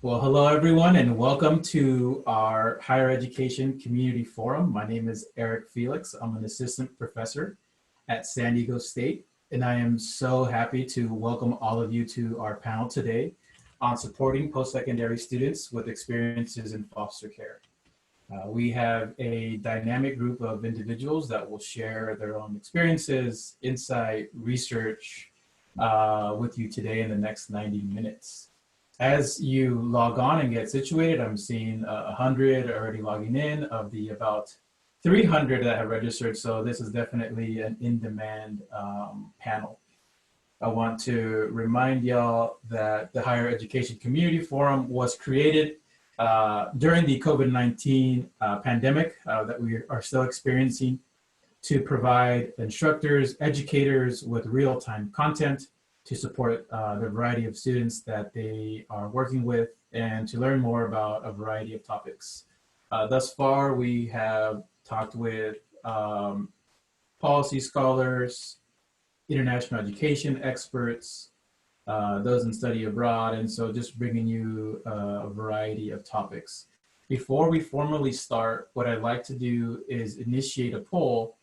Well, hello everyone and welcome to our Higher Education Community Forum. My name is Eric Felix. I'm an assistant professor at San Diego State, and I am so happy to welcome all of you to our panel today on supporting post-secondary students with experiences in foster care. We have a dynamic group of individuals that will share their own experiences, insight, research with you today in the next 90 minutes. As you log on and get situated, I'm seeing 100 already logging in of the about 300 that have registered. So this is definitely an in-demand panel. I want to remind y'all that the Higher Education Community Forum was created during the COVID-19 pandemic that we are still experiencing to provide instructors, educators with real-time content to support the variety of students that they are working with and to learn more about a variety of topics. Thus far, we have talked with policy scholars, international education experts, those in study abroad, and so just bringing you a variety of topics. Before we formally start, what I'd like to do is initiate a poll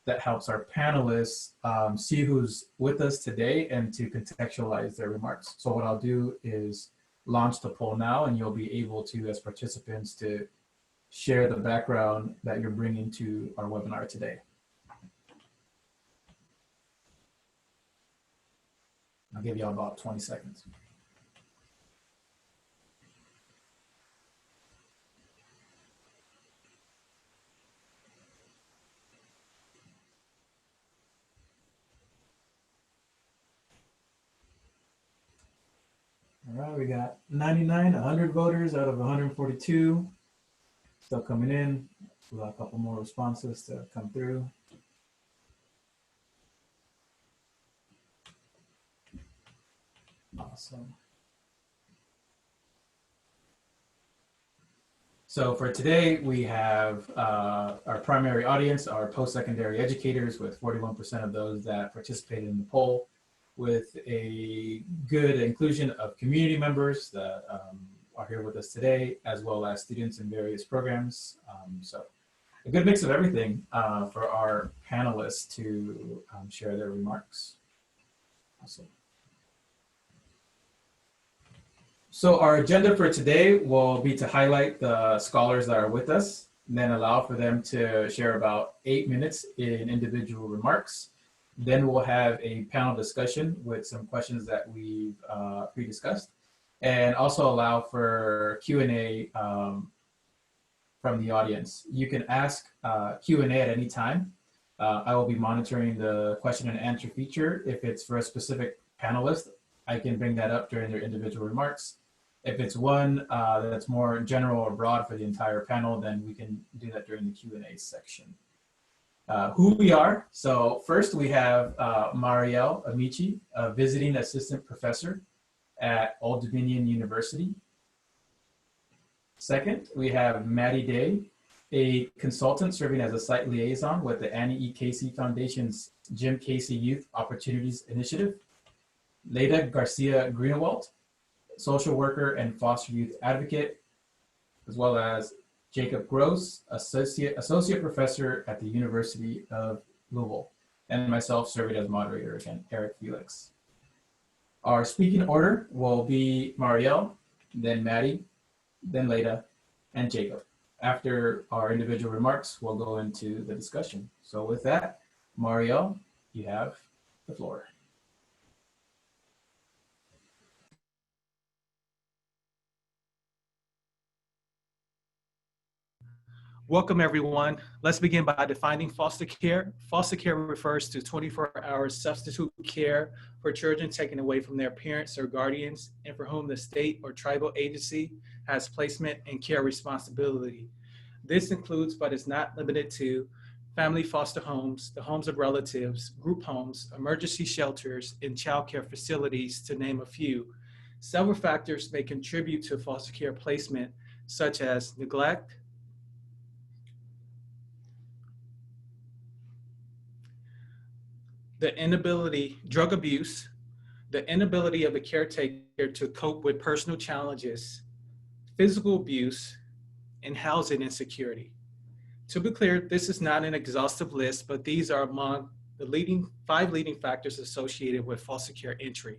that helps our panelists see who's with us today and to contextualize their remarks. So what I'll do is launch the poll now, and you'll be able to, as participants, to share the background that you're bringing to our webinar today. I'll give you all about 20 seconds. All right, we got 99, 100 voters out of 142 still coming in. We got a couple more responses to come through. Awesome. So for today, we have our primary audience, our post-secondary educators, with 41% of those that participated in the poll, with a good inclusion of community members that are here with us today, as well as students in various programs. So a good mix of everything for our panelists to share their remarks. Awesome. So our agenda for today will be to highlight the scholars that are with us, and then allow for them to share about 8 minutes in individual remarks. Then we'll have a panel discussion with some questions that we've pre-discussed, and also allow for Q&A from the audience. You can ask Q&A at any time. I will be monitoring the question and answer feature. If it's for a specific panelist, I can bring that up during their individual remarks. If it's one that's more general or broad for the entire panel, then we can do that during the Q&A section. Who we are. So first we have Mauriell Amechi, a visiting assistant professor at Old Dominion University. Second, we have Maddy Day, a consultant serving as a site liaison with the Annie E. Casey Foundation's Jim Casey Youth Opportunities Initiative. Leyda Garcia Greenewalt, social worker and foster youth advocate, as well as Jacob Gross, associate professor at the University of Louisville, and myself serving as moderator again, Eric Felix. Our speaking order will be Mauriell, then Maddy, then Leyda, and Jacob. After our individual remarks, we'll go into the discussion. So with that, Mauriell, you have the floor. Welcome, everyone. Let's begin by defining foster care. Foster care refers to 24-hour substitute care for children taken away from their parents or guardians and for whom the state or tribal agency has placement and care responsibility. This includes, but is not limited to, family foster homes, the homes of relatives, group homes, emergency shelters, and child care facilities, to name a few. Several factors may contribute to foster care placement, such as neglect, the inability, drug abuse, the inability of a caretaker to cope with personal challenges, physical abuse, and housing insecurity. To be clear, this is not an exhaustive list, but these are among the five leading factors associated with foster care entry.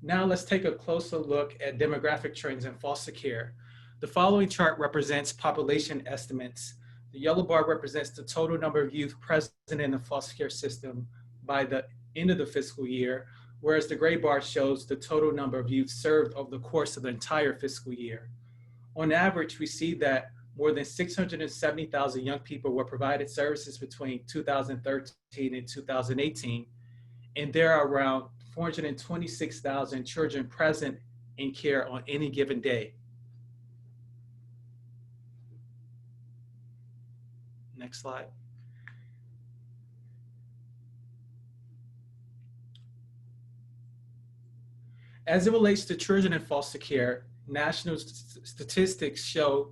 Now let's take a closer look at demographic trends in foster care. The following chart represents population estimates. The yellow bar represents the total number of youth present in the foster care system by the end of the fiscal year, whereas the gray bar shows the total number of youth served over the course of the entire fiscal year. On average, we see that more than 670,000 young people were provided services between 2013 and 2018, and there are around 426,000 children present in care on any given day. Next slide. As it relates to children in foster care, national statistics show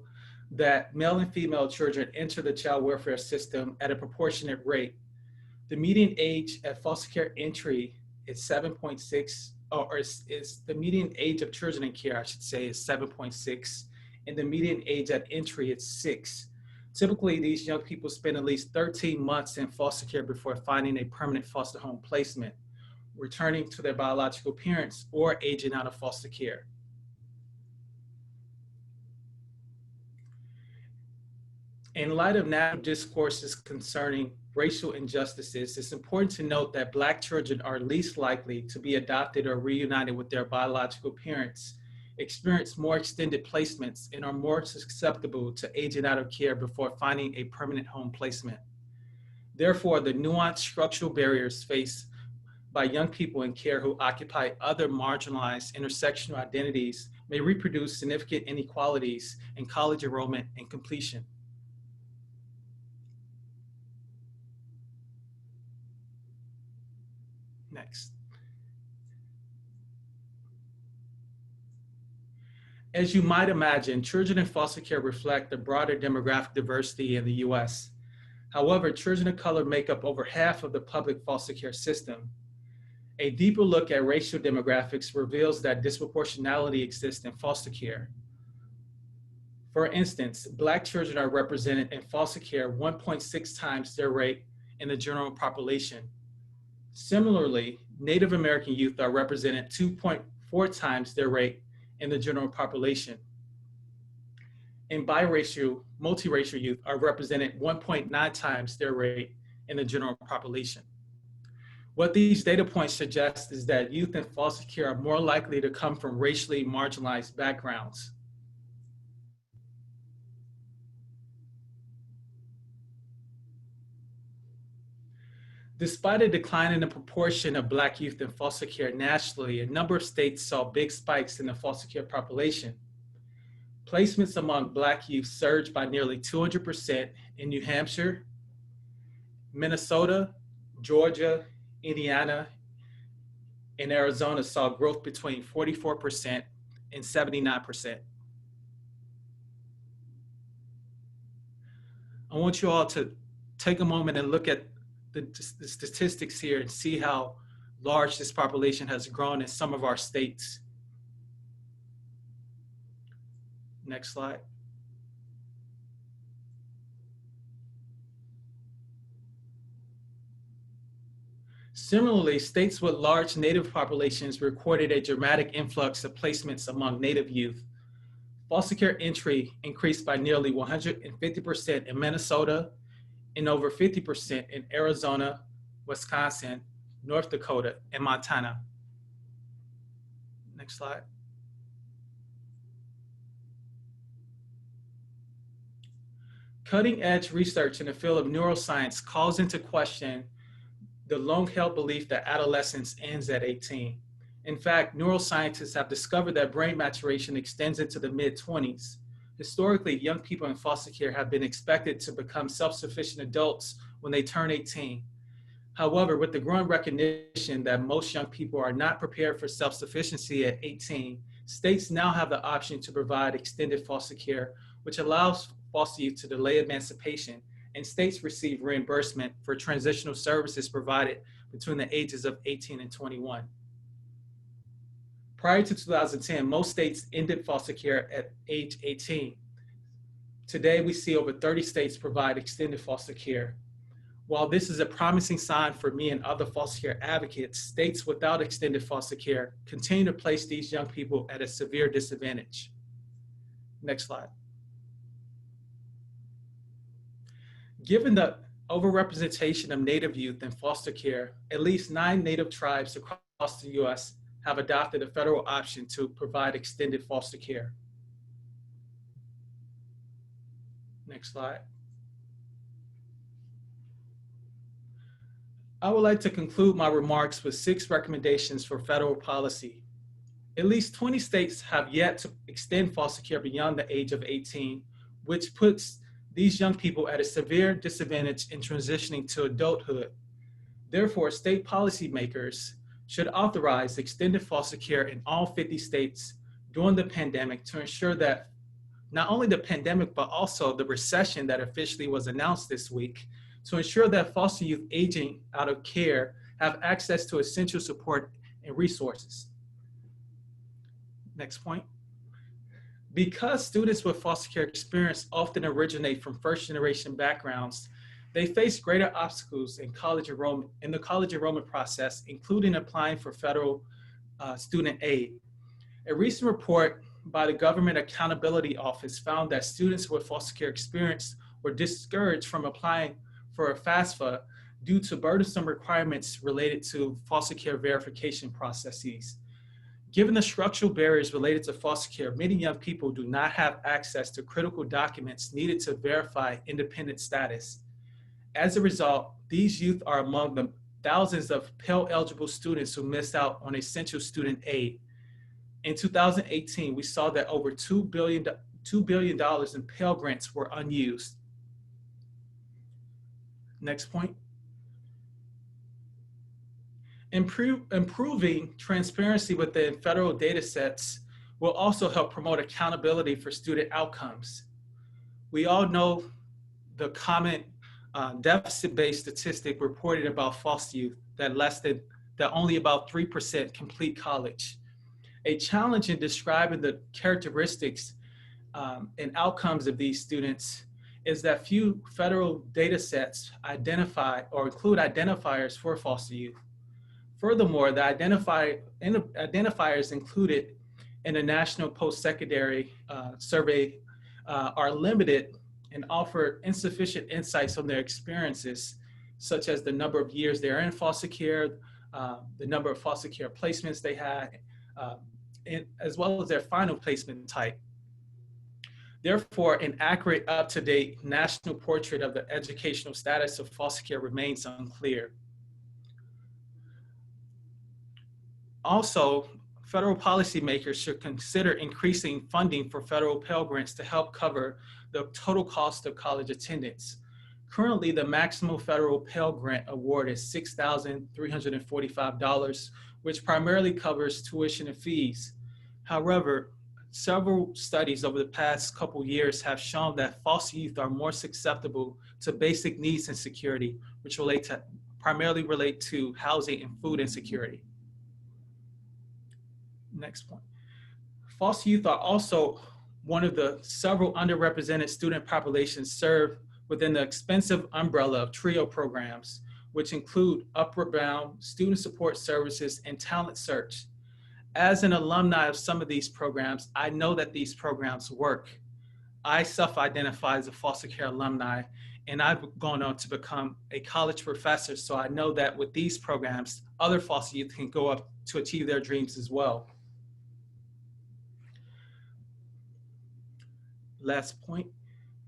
that male and female children enter the child welfare system at a proportionate rate. The median age at foster care entry is 7.6, or is the median age of children in care, I should say, is 7.6, and the median age at entry is 6. Typically, these young people spend at least 13 months in foster care before finding a permanent foster home placement, returning to their biological parents, or aging out of foster care. In light of national discourses concerning racial injustices, it's important to note that Black children are least likely to be adopted or reunited with their biological parents, experience more extended placements, and are more susceptible to aging out of care before finding a permanent home placement. Therefore, the nuanced structural barriers faced by young people in care who occupy other marginalized intersectional identities may reproduce significant inequalities in college enrollment and completion. Next. As you might imagine, children in foster care reflect the broader demographic diversity in the US. However, children of color make up over half of the public foster care system. A deeper look at racial demographics reveals that disproportionality exists in foster care. For instance, Black children are represented in foster care 1.6 times their rate in the general population. Similarly, Native American youth are represented 2.4 times their rate in the general population. And biracial, multiracial youth are represented 1.9 times their rate in the general population. What these data points suggest is that youth in foster care are more likely to come from racially marginalized backgrounds. Despite a decline in the proportion of Black youth in foster care nationally, a number of states saw big spikes in the foster care population. Placements among Black youth surged by nearly 200% in New Hampshire, Minnesota, Georgia, Indiana, and Arizona saw growth between 44% and 79%. I want you all to take a moment and look at the statistics here and see how large this population has grown in some of our states. Next slide. Similarly, states with large Native populations recorded a dramatic influx of placements among Native youth. Foster care entry increased by nearly 150% in Minnesota and over 50% in Arizona, Wisconsin, North Dakota, and Montana. Next slide. Cutting-edge research in the field of neuroscience calls into question the long-held belief that adolescence ends at 18. In fact, neuroscientists have discovered that brain maturation extends into the mid-20s. Historically, young people in foster care have been expected to become self-sufficient adults when they turn 18. However, with the growing recognition that most young people are not prepared for self-sufficiency at 18, states now have the option to provide extended foster care, which allows foster youth to delay emancipation, and states receive reimbursement for transitional services provided between the ages of 18 and 21. Prior to 2010, most states ended foster care at age 18. Today, we see over 30 states provide extended foster care. While this is a promising sign for me and other foster care advocates, states without extended foster care continue to place these young people at a severe disadvantage. Next slide. Given the overrepresentation of Native youth in foster care, at least 9 Native tribes across the U.S. have adopted a federal option to provide extended foster care. Next slide. I would like to conclude my remarks with 6 recommendations for federal policy. At least 20 states have yet to extend foster care beyond the age of 18, which puts these young people at a severe disadvantage in transitioning to adulthood. Therefore, state policymakers should authorize extended foster care in all 50 states during the pandemic to ensure that not only the pandemic, but also the recession that officially was announced this week, to ensure that foster youth aging out of care have access to essential support and resources. Next point. Because students with foster care experience often originate from first-generation backgrounds, they face greater obstacles in the college enrollment process, including applying for federal student aid. A recent report by the Government Accountability Office found that students with foster care experience were discouraged from applying for a FAFSA due to burdensome requirements related to foster care verification processes. Given the structural barriers related to foster care, many young people do not have access to critical documents needed to verify independent status. As a result, these youth are among the thousands of Pell-eligible students who missed out on essential student aid. In 2018, we saw that over $2 billion in Pell grants were unused. Next point. Improving transparency within federal data sets will also help promote accountability for student outcomes. We all know the common deficit-based statistic reported about foster youth that only about 3% complete college. A challenge in describing the characteristics and outcomes of these students is that few federal data sets identify or include identifiers for foster youth. Furthermore, the identifiers included in the National Postsecondary Survey are limited and offer insufficient insights on their experiences, such as the number of years they're in foster care, the number of foster care placements they had, as well as their final placement type. Therefore, an accurate, up-to-date national portrait of the educational status of foster care remains unclear. Also, federal policymakers should consider increasing funding for federal Pell Grants to help cover the total cost of college attendance. Currently, the maximum federal Pell Grant award is $6,345, which primarily covers tuition and fees. However, several studies over the past couple years have shown that foster youth are more susceptible to basic needs and security, which primarily relate to housing and food insecurity. Next point. Foster youth are also one of the several underrepresented student populations served within the expensive umbrella of TRIO programs, which include Upward Bound, Student Support Services, and Talent Search. As an alumni of some of these programs, I know that these programs work. I self-identify as a foster care alumni, and I've gone on to become a college professor, so I know that with these programs, other foster youth can go up to achieve their dreams as well. Last point,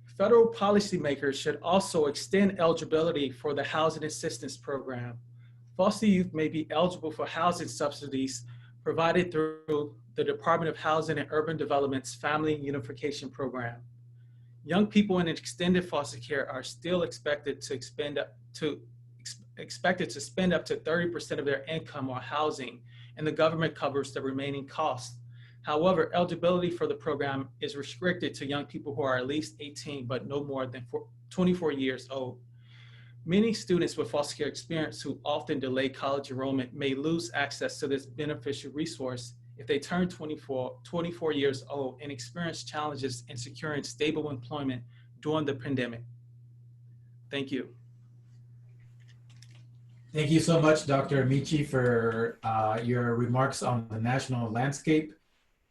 federal policymakers should also extend eligibility for the Housing Assistance Program. Foster youth may be eligible for housing subsidies provided through the Department of Housing and Urban Development's Family Unification Program. Young people in extended foster care are still expected to spend up to 30% of their income on housing, and the government covers the remaining costs. However, eligibility for the program is restricted to young people who are at least 18 but no more than 24 years old. Many students with foster care experience who often delay college enrollment may lose access to this beneficial resource if they turn 24 years old and experience challenges in securing stable employment during the pandemic. Thank you. Thank you so much, Dr. Amechi, for your remarks on the national landscape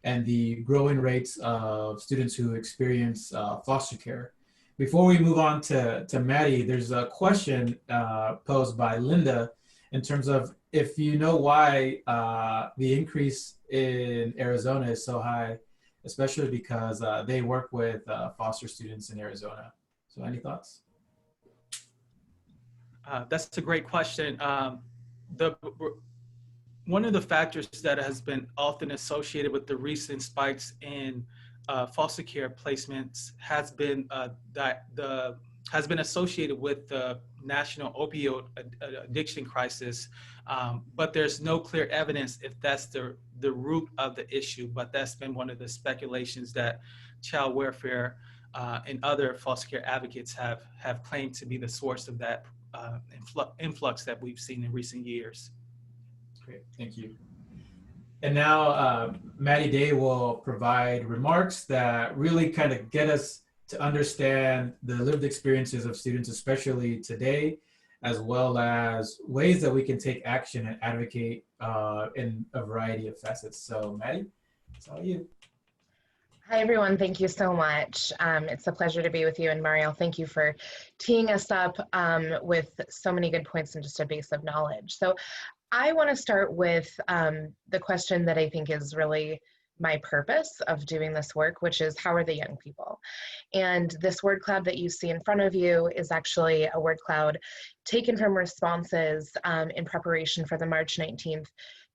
and the growing rates of students who experience foster care. Before we move on to Maddy, there's a question posed by Linda in terms of if you know why the increase in Arizona is so high, especially because they work with foster students in Arizona. So any thoughts? That's a great question. One of the factors that has been often associated with the recent spikes in foster care placements has been associated with the national opioid addiction crisis, but there's no clear evidence if that's the root of the issue. But that's been one of the speculations that child welfare and other foster care advocates have claimed to be the source of that influx that we've seen in recent years. Great, thank you. And now Maddy Day will provide remarks that really kind of get us to understand the lived experiences of students, especially today, as well as ways that we can take action and advocate in a variety of facets. So Maddy, it's all you. Hi, everyone. Thank you so much. It's a pleasure to be with you. And Mauriell, thank you for teeing us up with so many good points and just a base of knowledge. So I want to start with the question that I think is really my purpose of doing this work, which is how are the young people? And this word cloud that you see in front of you is actually a word cloud taken from responses in preparation for the March 19th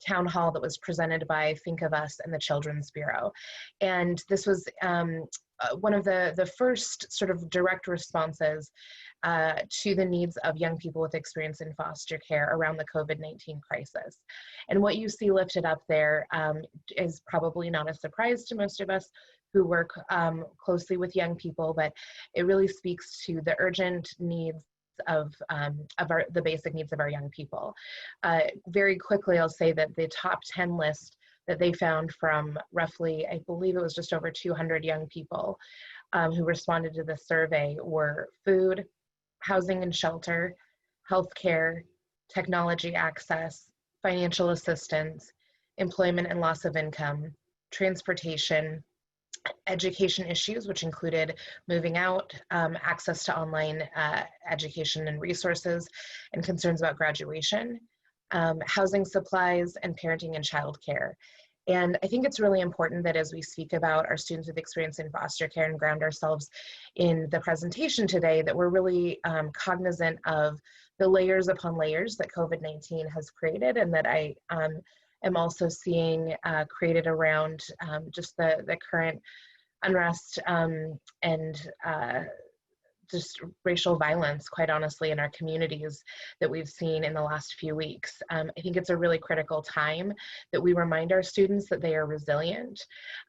town hall that was presented by Think of Us and the Children's Bureau. And this was one of the first sort of direct responses to the needs of young people with experience in foster care around the COVID-19 crisis. And what you see lifted up there is probably not a surprise to most of us who work closely with young people, but it really speaks to the urgent needs of the basic needs of our young people. Very quickly, I'll say that the top 10 list that they found from roughly, I believe it was just over 200 young people who responded to the survey were food, housing and shelter, healthcare, technology access, financial assistance, employment and loss of income, transportation, education issues, which included moving out, access to online education and resources, and concerns about graduation, housing supplies, and parenting and childcare. And I think it's really important that as we speak about our students with experience in foster care and ground ourselves in the presentation today, that we're really cognizant of the layers upon layers that COVID-19 has created, and that I am also seeing created around just the current unrest and just racial violence, quite honestly, in our communities that we've seen in the last few weeks. I think it's a really critical time that we remind our students that they are resilient,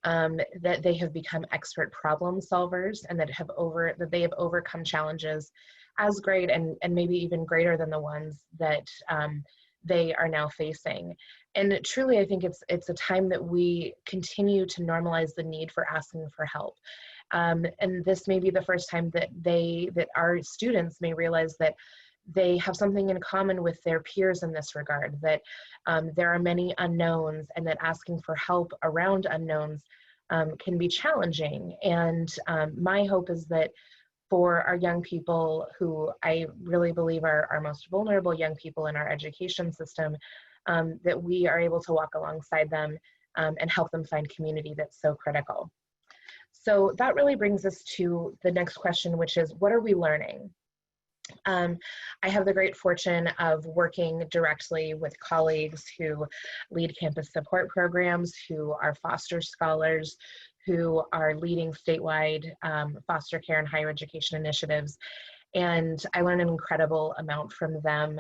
that they have become expert problem solvers, and that they have overcome challenges as great and maybe even greater than the ones that they are now facing. And truly, I think it's a time that we continue to normalize the need for asking for help. And this may be the first time that our students may realize that they have something in common with their peers in this regard, that there are many unknowns, and that asking for help around unknowns can be challenging. And my hope is that for our young people, who I really believe are our most vulnerable young people in our education system, that we are able to walk alongside them and help them find community that's so critical. So that really brings us to the next question, which is, what are we learning? I have the great fortune of working directly with colleagues who lead campus support programs, who are foster scholars, who are leading statewide foster care and higher education initiatives. And I learn an incredible amount from them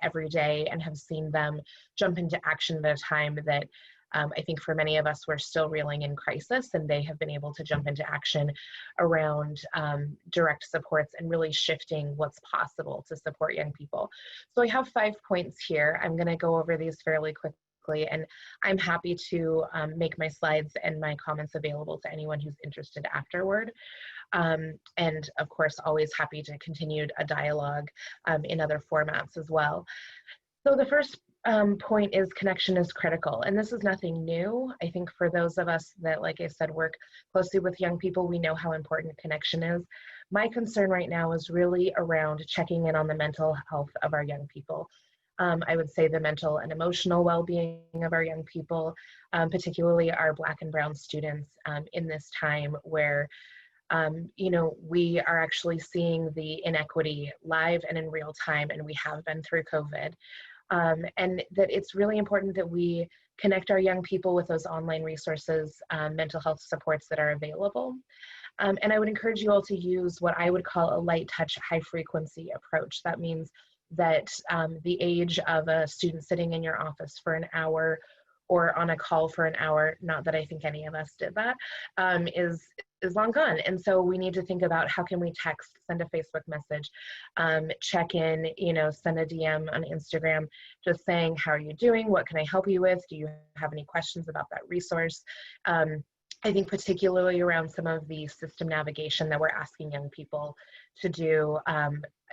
every day, and have seen them jump into action at a time that I think for many of us, we're still reeling in crisis, and they have been able to jump into action around direct supports and really shifting what's possible to support young people. So I have 5 points here. I'm going to go over these fairly quickly, and I'm happy to make my slides and my comments available to anyone who's interested afterward. And of course, always happy to continue a dialogue in other formats as well. So the first point is connection is critical, and this is nothing new. I think for those of us that, like I said, work closely with young people, we know how important connection is. My concern right now is really around checking in on the mental health of our young people. I would say the mental and emotional well-being of our young people, particularly our Black and Brown students in this time where you know, we are actually seeing the inequity live and in real time, and we have been through COVID. And that it's really important that we connect our young people with those online resources, mental health supports that are available. And I would encourage you all to use what I would call a light touch, high frequency approach. That means that the age of a student sitting in your office for an hour or on a call for an hour, not that I think any of us did that, is long gone. And so we need to think about how can we text, send a Facebook message, check in, you know, send a DM on Instagram, just saying, how are you doing? What can I help you with? Do you have any questions about that resource? I think particularly around some of the system navigation that we're asking young people to do.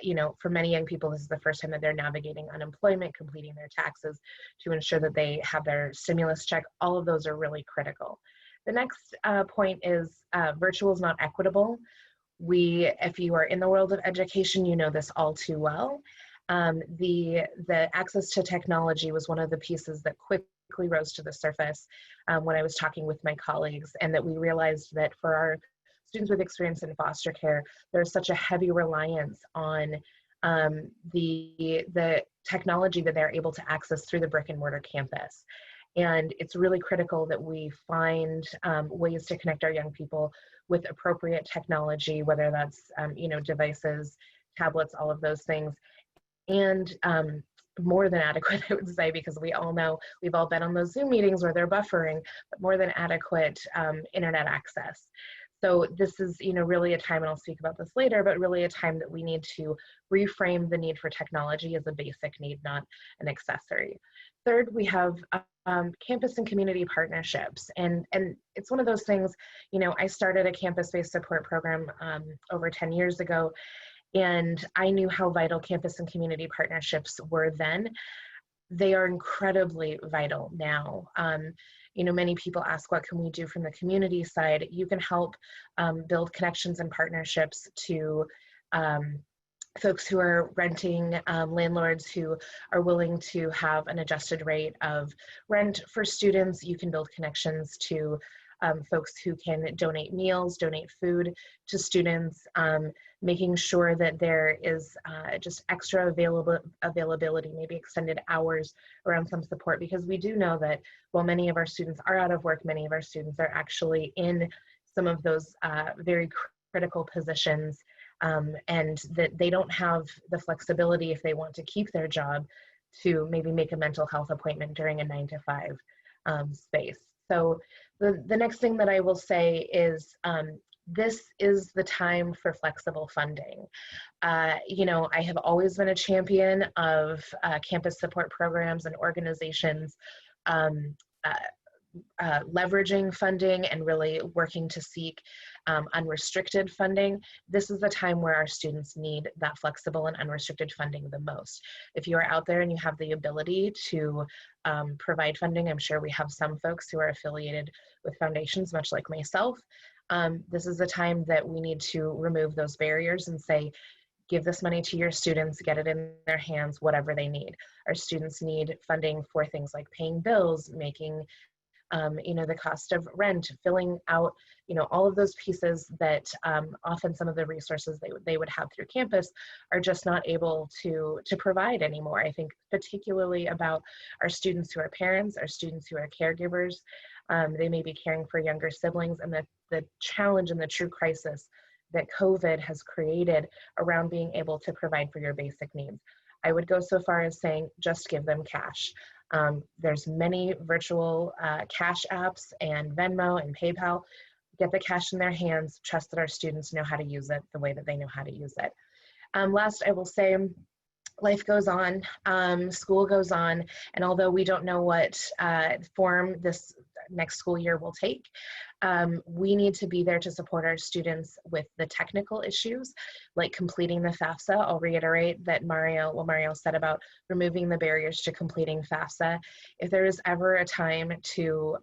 You know, for many young people, this is the first time that they're navigating unemployment, completing their taxes to ensure that they have their stimulus check. All of those are really critical. The next point is virtual is not equitable. If you are in the world of education, you know this all too well. The access to technology was one of the pieces that quickly rose to the surface when I was talking with my colleagues, and that we realized that for our students with experience in foster care, there's such a heavy reliance on the technology that they're able to access through the brick and mortar campus. And it's really critical that we find ways to connect our young people with appropriate technology, whether that's you know, devices, tablets, all of those things, and more than adequate, I would say, because we all know, we've all been on those Zoom meetings where they're buffering, but more than adequate internet access. So this is, you know, really a time, and I'll speak about this later, but really a time that we need to reframe the need for technology as a basic need, not an accessory. Third, we have campus and community partnerships. And it's one of those things, you know, I started a campus-based support program over 10 years ago, and I knew how vital campus and community partnerships were then. They are incredibly vital now. You know, many people ask, what can we do from the community side? You can help build connections and partnerships to folks who are renting, landlords who are willing to have an adjusted rate of rent for students. You can build connections to folks who can donate meals, donate food to students, making sure that there is just extra availability, maybe extended hours around some support, because we do know that while many of our students are out of work, many of our students are actually in some of those very critical positions, and that they don't have the flexibility, if they want to keep their job, to maybe make a mental health appointment during a 9-to-5 space. So the next thing that I will say is this is the time for flexible funding. You know, I have always been a champion of campus support programs and organizations leveraging funding and really working to seek unrestricted funding. This is the time where our students need that flexible and unrestricted funding the most. If you are out there and you have the ability to provide funding, I'm sure we have some folks who are affiliated with foundations, much like myself. This is the time that we need to remove those barriers and say, give this money to your students, get it in their hands, whatever they need. Our students need funding for things like paying bills, making you know, the cost of rent, filling out, you know, all of those pieces that often some of the resources they would have through campus are just not able to provide anymore. I think particularly about our students who are parents, our students who are caregivers. They may be caring for younger siblings, and the challenge and the true crisis that COVID has created around being able to provide for your basic needs. I would go so far as saying, just give them cash. There's many virtual cash apps and Venmo and PayPal. Get the cash in their hands, trust that our students know how to use it the way that they know how to use it. Last, I will say, life goes on, school goes on, and although we don't know what form this next school year will take, we need to be there to support our students with the technical issues, like completing the FAFSA. I'll reiterate that what Mauriell said about removing the barriers to completing FAFSA. If there is ever a time to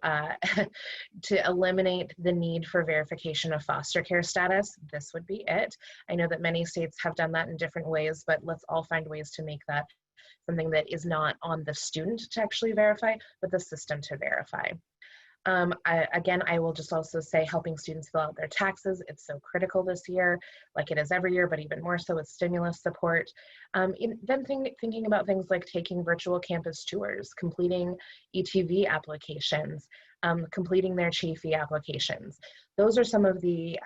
to eliminate the need for verification of foster care status, this would be it. I know that many states have done that in different ways, but let's all find ways to make that something that is not on the student to actually verify, but the system to verify. I will just also say helping students fill out their taxes. It's so critical this year, like it is every year, but even more so with stimulus support. Then thinking about things like taking virtual campus tours, completing ETV applications, completing their CHAFE applications. Those are some of the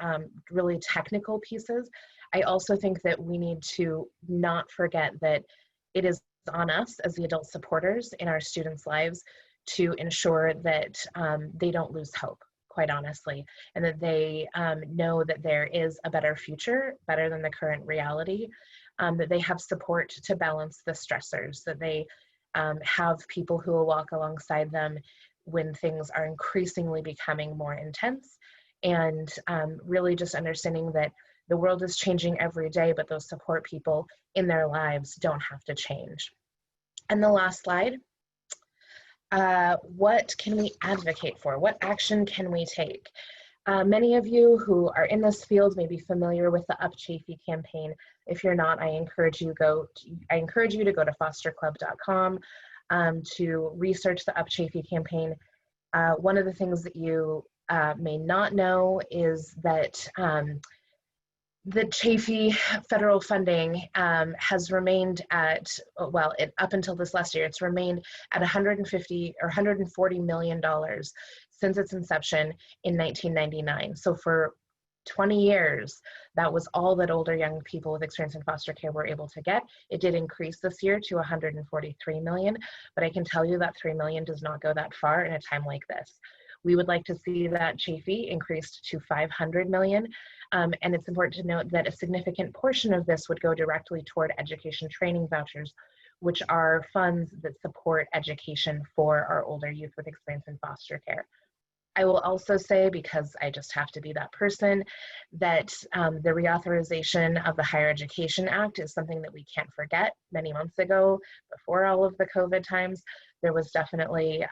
really technical pieces. I also think that we need to not forget that it is on us as the adult supporters in our students' lives to ensure that they don't lose hope, quite honestly, and that they know that there is a better future, better than the current reality, that they have support to balance the stressors, that they have people who will walk alongside them when things are increasingly becoming more intense, and really just understanding that the world is changing every day, but those support people in their lives don't have to change. And the last slide. What can we advocate for? What action can we take? Many of you who are in this field may be familiar with the UpChafee campaign. If you're not, I encourage you to go to fosterclub.com to research the UpChafee campaign. One of the things that you may not know is that the CHAFE federal funding has remained at, well, up until this last year, it's remained at $150 or $140 million since its inception in 1999. So for 20 years, that was all that older young people with experience in foster care were able to get. It did increase this year to 143 million, but I can tell you that 3 million does not go that far in a time like this. We would like to see that CHAFE increased to 500 million. And it's important to note that a significant portion of this would go directly toward education training vouchers, which are funds that support education for our older youth with experience in foster care. I will also say, because I just have to be that person, that the reauthorization of the Higher Education Act is something that we can't forget. Many months ago, before all of the COVID times, there was definitely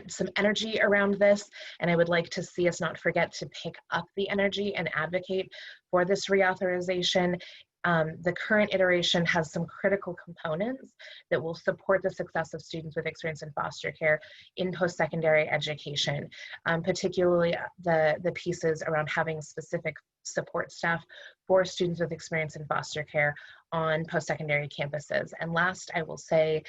some energy around this, and I would like to see us not forget to pick up the energy and advocate for this reauthorization. The current iteration has some critical components that will support the success of students with experience in foster care in post-secondary education, particularly the pieces around having specific support staff for students with experience in foster care on post-secondary campuses. And last, I will say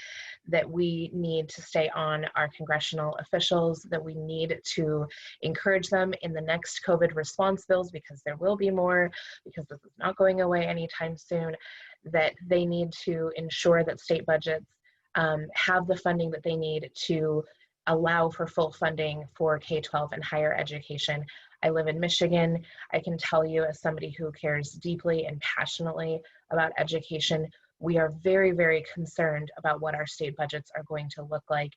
that we need to stay on our congressional officials, that we need to encourage them in the next COVID response bills, because there will be more, because this is not going away anytime soon, that they need to ensure that state budgets have the funding that they need to allow for full funding for K-12 and higher education. I live in Michigan. I can tell you, as somebody who cares deeply and passionately about education, we are very, very concerned about what our state budgets are going to look like.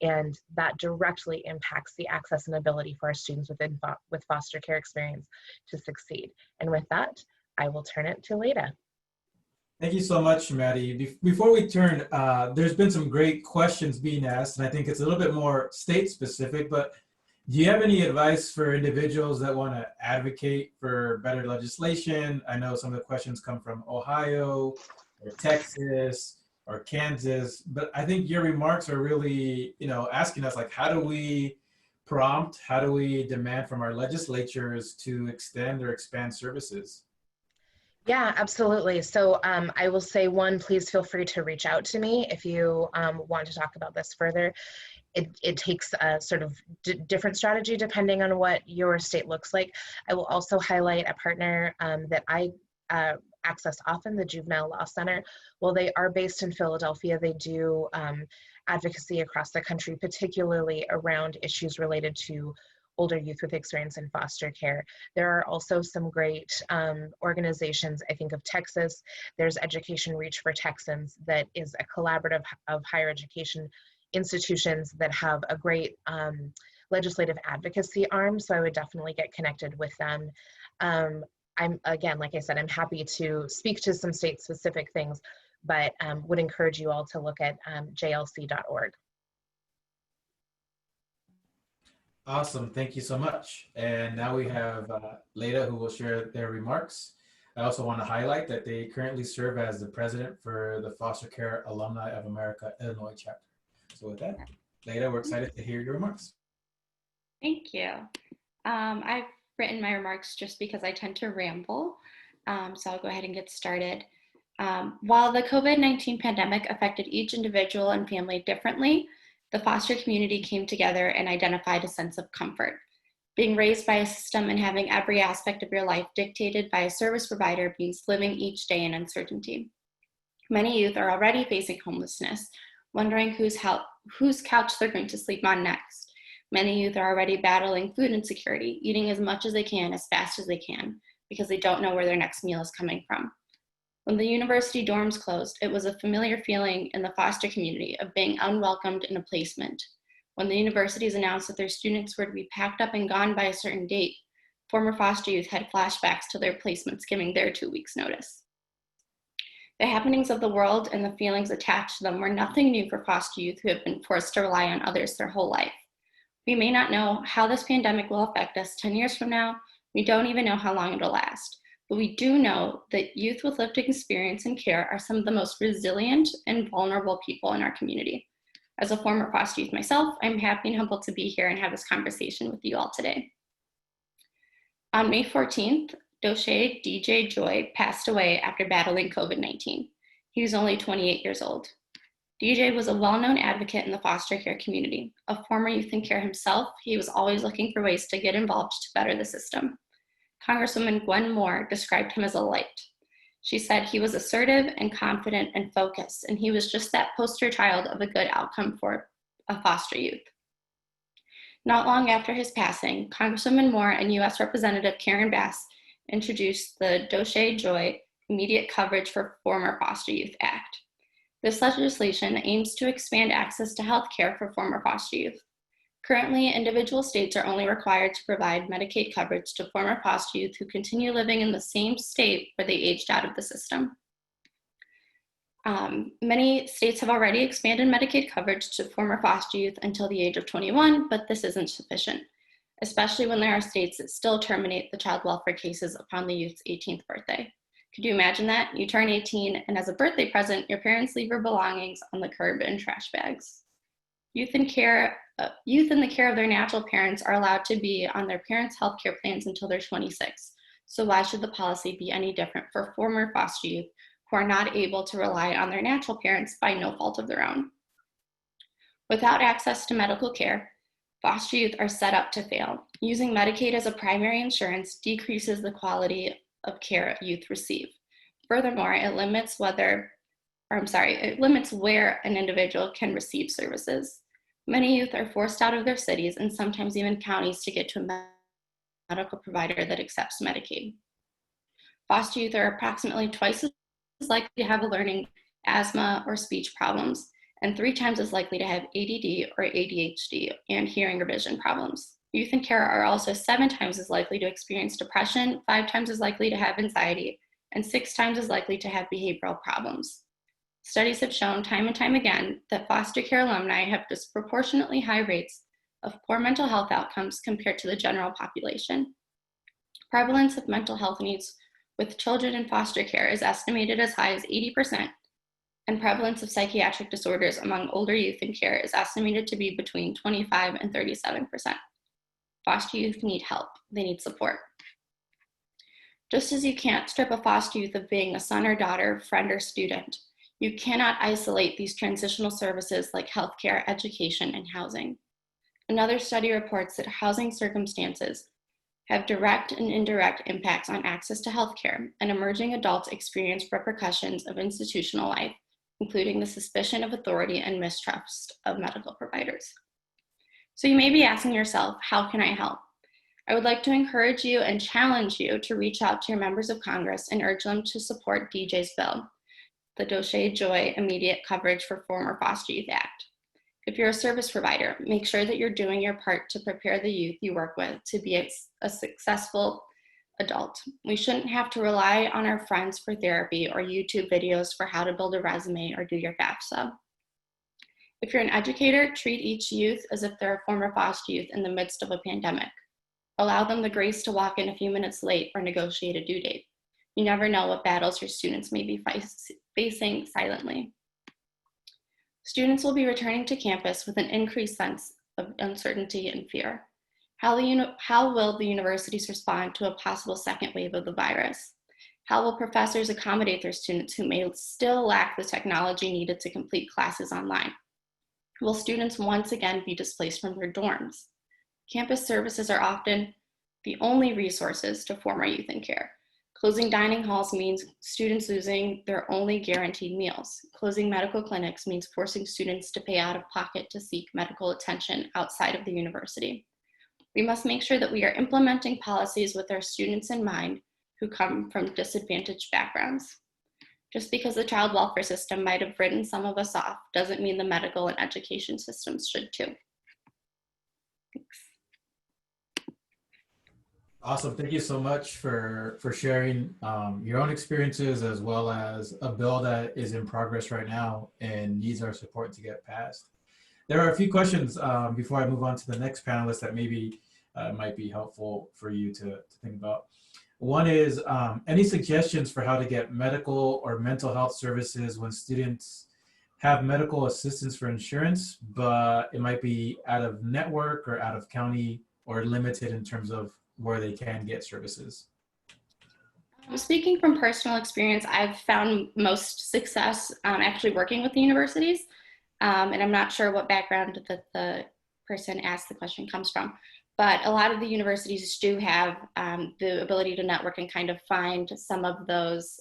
And that directly impacts the access and ability for our students with foster care experience to succeed. And with that, I will turn it to Leyda. Thank you so much, Maddy. Before we turn, there's been some great questions being asked, and I think it's a little bit more state specific, but do you have any advice for individuals that want to advocate for better legislation? I know some of the questions come from Ohio or Texas or Kansas, but I think your remarks are really, asking us, like, how do we prompt, how do we demand from our legislatures to extend or expand services? Yeah, absolutely. So I will say, one, please feel free to reach out to me if you want to talk about this further. It takes a sort of different strategy depending on what your state looks like. I will also highlight a partner that I access often, the Juvenile Law Center. While they are based in Philadelphia, they do advocacy across the country, particularly around issues related to older youth with experience in foster care. There are also some great organizations. I think of Texas, there's Education Reach for Texans, that is a collaborative of higher education institutions that have a great legislative advocacy arm, so I would definitely get connected with them. I'm, again, like I said, I'm happy to speak to some state-specific things, but would encourage you all to look at jlc.org. Awesome, thank you so much. And now we have Leyda, who will share their remarks. I also want to highlight that they currently serve as the president for the Foster Care Alumni of America, Illinois chapter. So with that, Leyda, we're excited to hear your remarks. Thank you. I've written my remarks just because I tend to ramble, so I'll go ahead and get started. While the COVID-19 pandemic affected each individual and family differently, the foster community came together and identified a sense of comfort. Being raised by a system and having every aspect of your life dictated by a service provider means living each day in uncertainty. Many youth are already facing homelessness, wondering whose couch they're going to sleep on next. Many youth are already battling food insecurity, eating as much as they can, as fast as they can, because they don't know where their next meal is coming from. When the university dorms closed, it was a familiar feeling in the foster community of being unwelcomed in a placement. When the universities announced that their students were to be packed up and gone by a certain date, former foster youth had flashbacks to their placements giving their 2 weeks' notice. The happenings of the world and the feelings attached to them were nothing new for foster youth who have been forced to rely on others their whole life. We may not know how this pandemic will affect us 10 years from now. We don't even know how long it'll last. But we do know that youth with lived experience and care are some of the most resilient and vulnerable people in our community. As a former foster youth myself, I'm happy and humbled to be here and have this conversation with you all today. On May 14th, Doshay DJ Joy passed away after battling COVID-19. He was only 28 years old. DJ was a well-known advocate in the foster care community. A former youth in care himself, he was always looking for ways to get involved to better the system. Congresswoman Gwen Moore described him as a light. She said he was assertive and confident and focused, and he was just that poster child of a good outcome for a foster youth. Not long after his passing, Congresswoman Moore and U.S. Representative Karen Bass introduced the Doshay Joy Immediate Coverage for Former Foster Youth Act. This legislation aims to expand access to health care for former foster youth. Currently, individual states are only required to provide Medicaid coverage to former foster youth who continue living in the same state where they aged out of the system. Many states have already expanded Medicaid coverage to former foster youth until the age of 21, but this isn't sufficient, especially when there are states that still terminate the child welfare cases upon the youth's 18th birthday. Could you imagine that? You turn 18, and as a birthday present, your parents leave your belongings on the curb in trash bags. Youth in the care of their natural parents are allowed to be on their parents' health care plans until they're 26. So why should the policy be any different for former foster youth who are not able to rely on their natural parents by no fault of their own? Without access to medical care, foster youth are set up to fail. Using Medicaid as a primary insurance decreases the quality of care youth receive. Furthermore, it limits where an individual can receive services. Many youth are forced out of their cities and sometimes even counties to get to a medical provider that accepts Medicaid. Foster youth are approximately twice as likely to have learning, asthma, or speech problems, and 3 times as likely to have ADD or ADHD and hearing or vision problems. Youth in care are also 7 times as likely to experience depression, 5 times as likely to have anxiety, and 6 times as likely to have behavioral problems. Studies have shown time and time again that foster care alumni have disproportionately high rates of poor mental health outcomes compared to the general population. Prevalence of mental health needs with children in foster care is estimated as high as 80%, and prevalence of psychiatric disorders among older youth in care is estimated to be between 25 and 37%. Foster youth need help. They need support. Just as you can't strip a foster youth of being a son or daughter, friend, or student, you cannot isolate these transitional services like healthcare, education, and housing. Another study reports that housing circumstances have direct and indirect impacts on access to healthcare, and emerging adults experience repercussions of institutional life, including the suspicion of authority and mistrust of medical providers. So you may be asking yourself, how can I help? I would like to encourage you and challenge you to reach out to your members of Congress and urge them to support DJ's bill, the Dossier Joy Immediate Coverage for Former Foster Youth Act. If you're a service provider, make sure that you're doing your part to prepare the youth you work with to be a successful adult. We shouldn't have to rely on our friends for therapy or YouTube videos for how to build a resume or do your FAFSA. If you're an educator, treat each youth as if they're a former foster youth in the midst of a pandemic. Allow them the grace to walk in a few minutes late or negotiate a due date. You never know what battles your students may be facing silently. Students will be returning to campus with an increased sense of uncertainty and fear. How will the universities respond to a possible second wave of the virus? How will professors accommodate their students who may still lack the technology needed to complete classes online? Will students once again be displaced from their dorms? Campus services are often the only resources to former youth in care. Closing dining halls means students losing their only guaranteed meals. Closing medical clinics means forcing students to pay out of pocket to seek medical attention outside of the university. We must make sure that we are implementing policies with our students in mind who come from disadvantaged backgrounds. Just because the child welfare system might have written some of us off doesn't mean the medical and education systems should too. Thanks. Awesome. Thank you so much for sharing your own experiences, as well as a bill that is in progress right now and needs our support to get passed. There are a few questions before I move on to the next panelist that maybe might be helpful for you to think about. One is any suggestions for how to get medical or mental health services when students have medical assistance for insurance, but it might be out of network or out of county or limited in terms of where they can get services? Speaking from personal experience, I've found most success actually working with the universities. And I'm not sure what background that the person asked the question comes from, but a lot of the universities do have the ability to network and kind of find some of those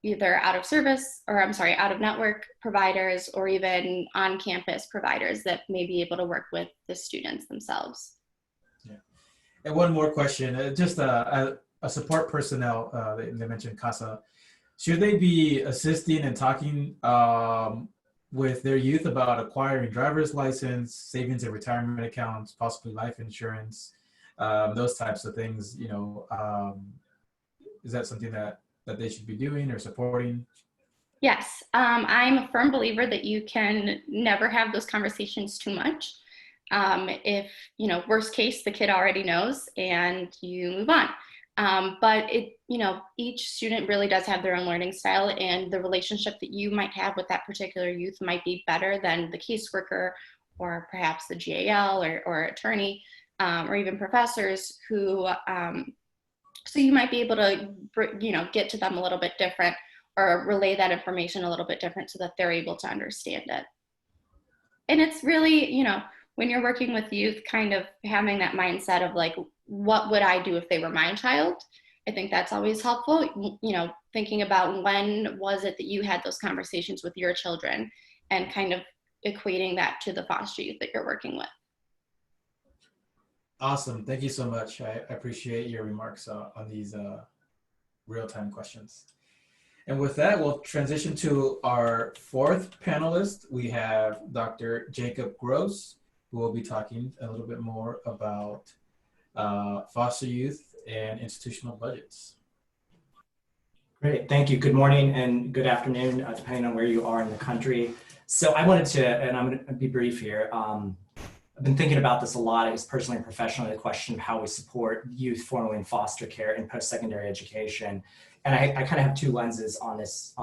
either out of network providers or even on campus providers that may be able to work with the students themselves. Yeah. And one more question, just a support personnel, they mentioned CASA, should they be assisting and talking with their youth about acquiring driver's license, savings and retirement accounts, possibly life insurance, those types of things, you know, is that something that they should be doing or supporting? Yes, I'm a firm believer that you can never have those conversations too much. If, you know, worst case, the kid already knows and you move on. But each student really does have their own learning style, and the relationship that you might have with that particular youth might be better than the caseworker or perhaps the GAL or attorney or even professors who, so you might be able to, get to them a little bit different or relay that information a little bit different so that they're able to understand it. And it's really, when you're working with youth, kind of having that mindset of like, what would I do if they were my child? I think that's always helpful. Thinking about when was it that you had those conversations with your children and kind of equating that to the foster youth that you're working with. Awesome. Thank you so much. I appreciate your remarks on these real-time questions. And with that, we'll transition to our fourth panelist. We have Dr. Jacob Gross, who will be talking a little bit more about foster youth and institutional budgets. Great, thank you. Good morning and good afternoon, depending on where you are in the country. So I wanted to, and I'm going to be brief here. I've been thinking about this a lot. It was personally and professionally the question of how we support youth formerly in foster care and post-secondary education. And I kind of have two lenses on this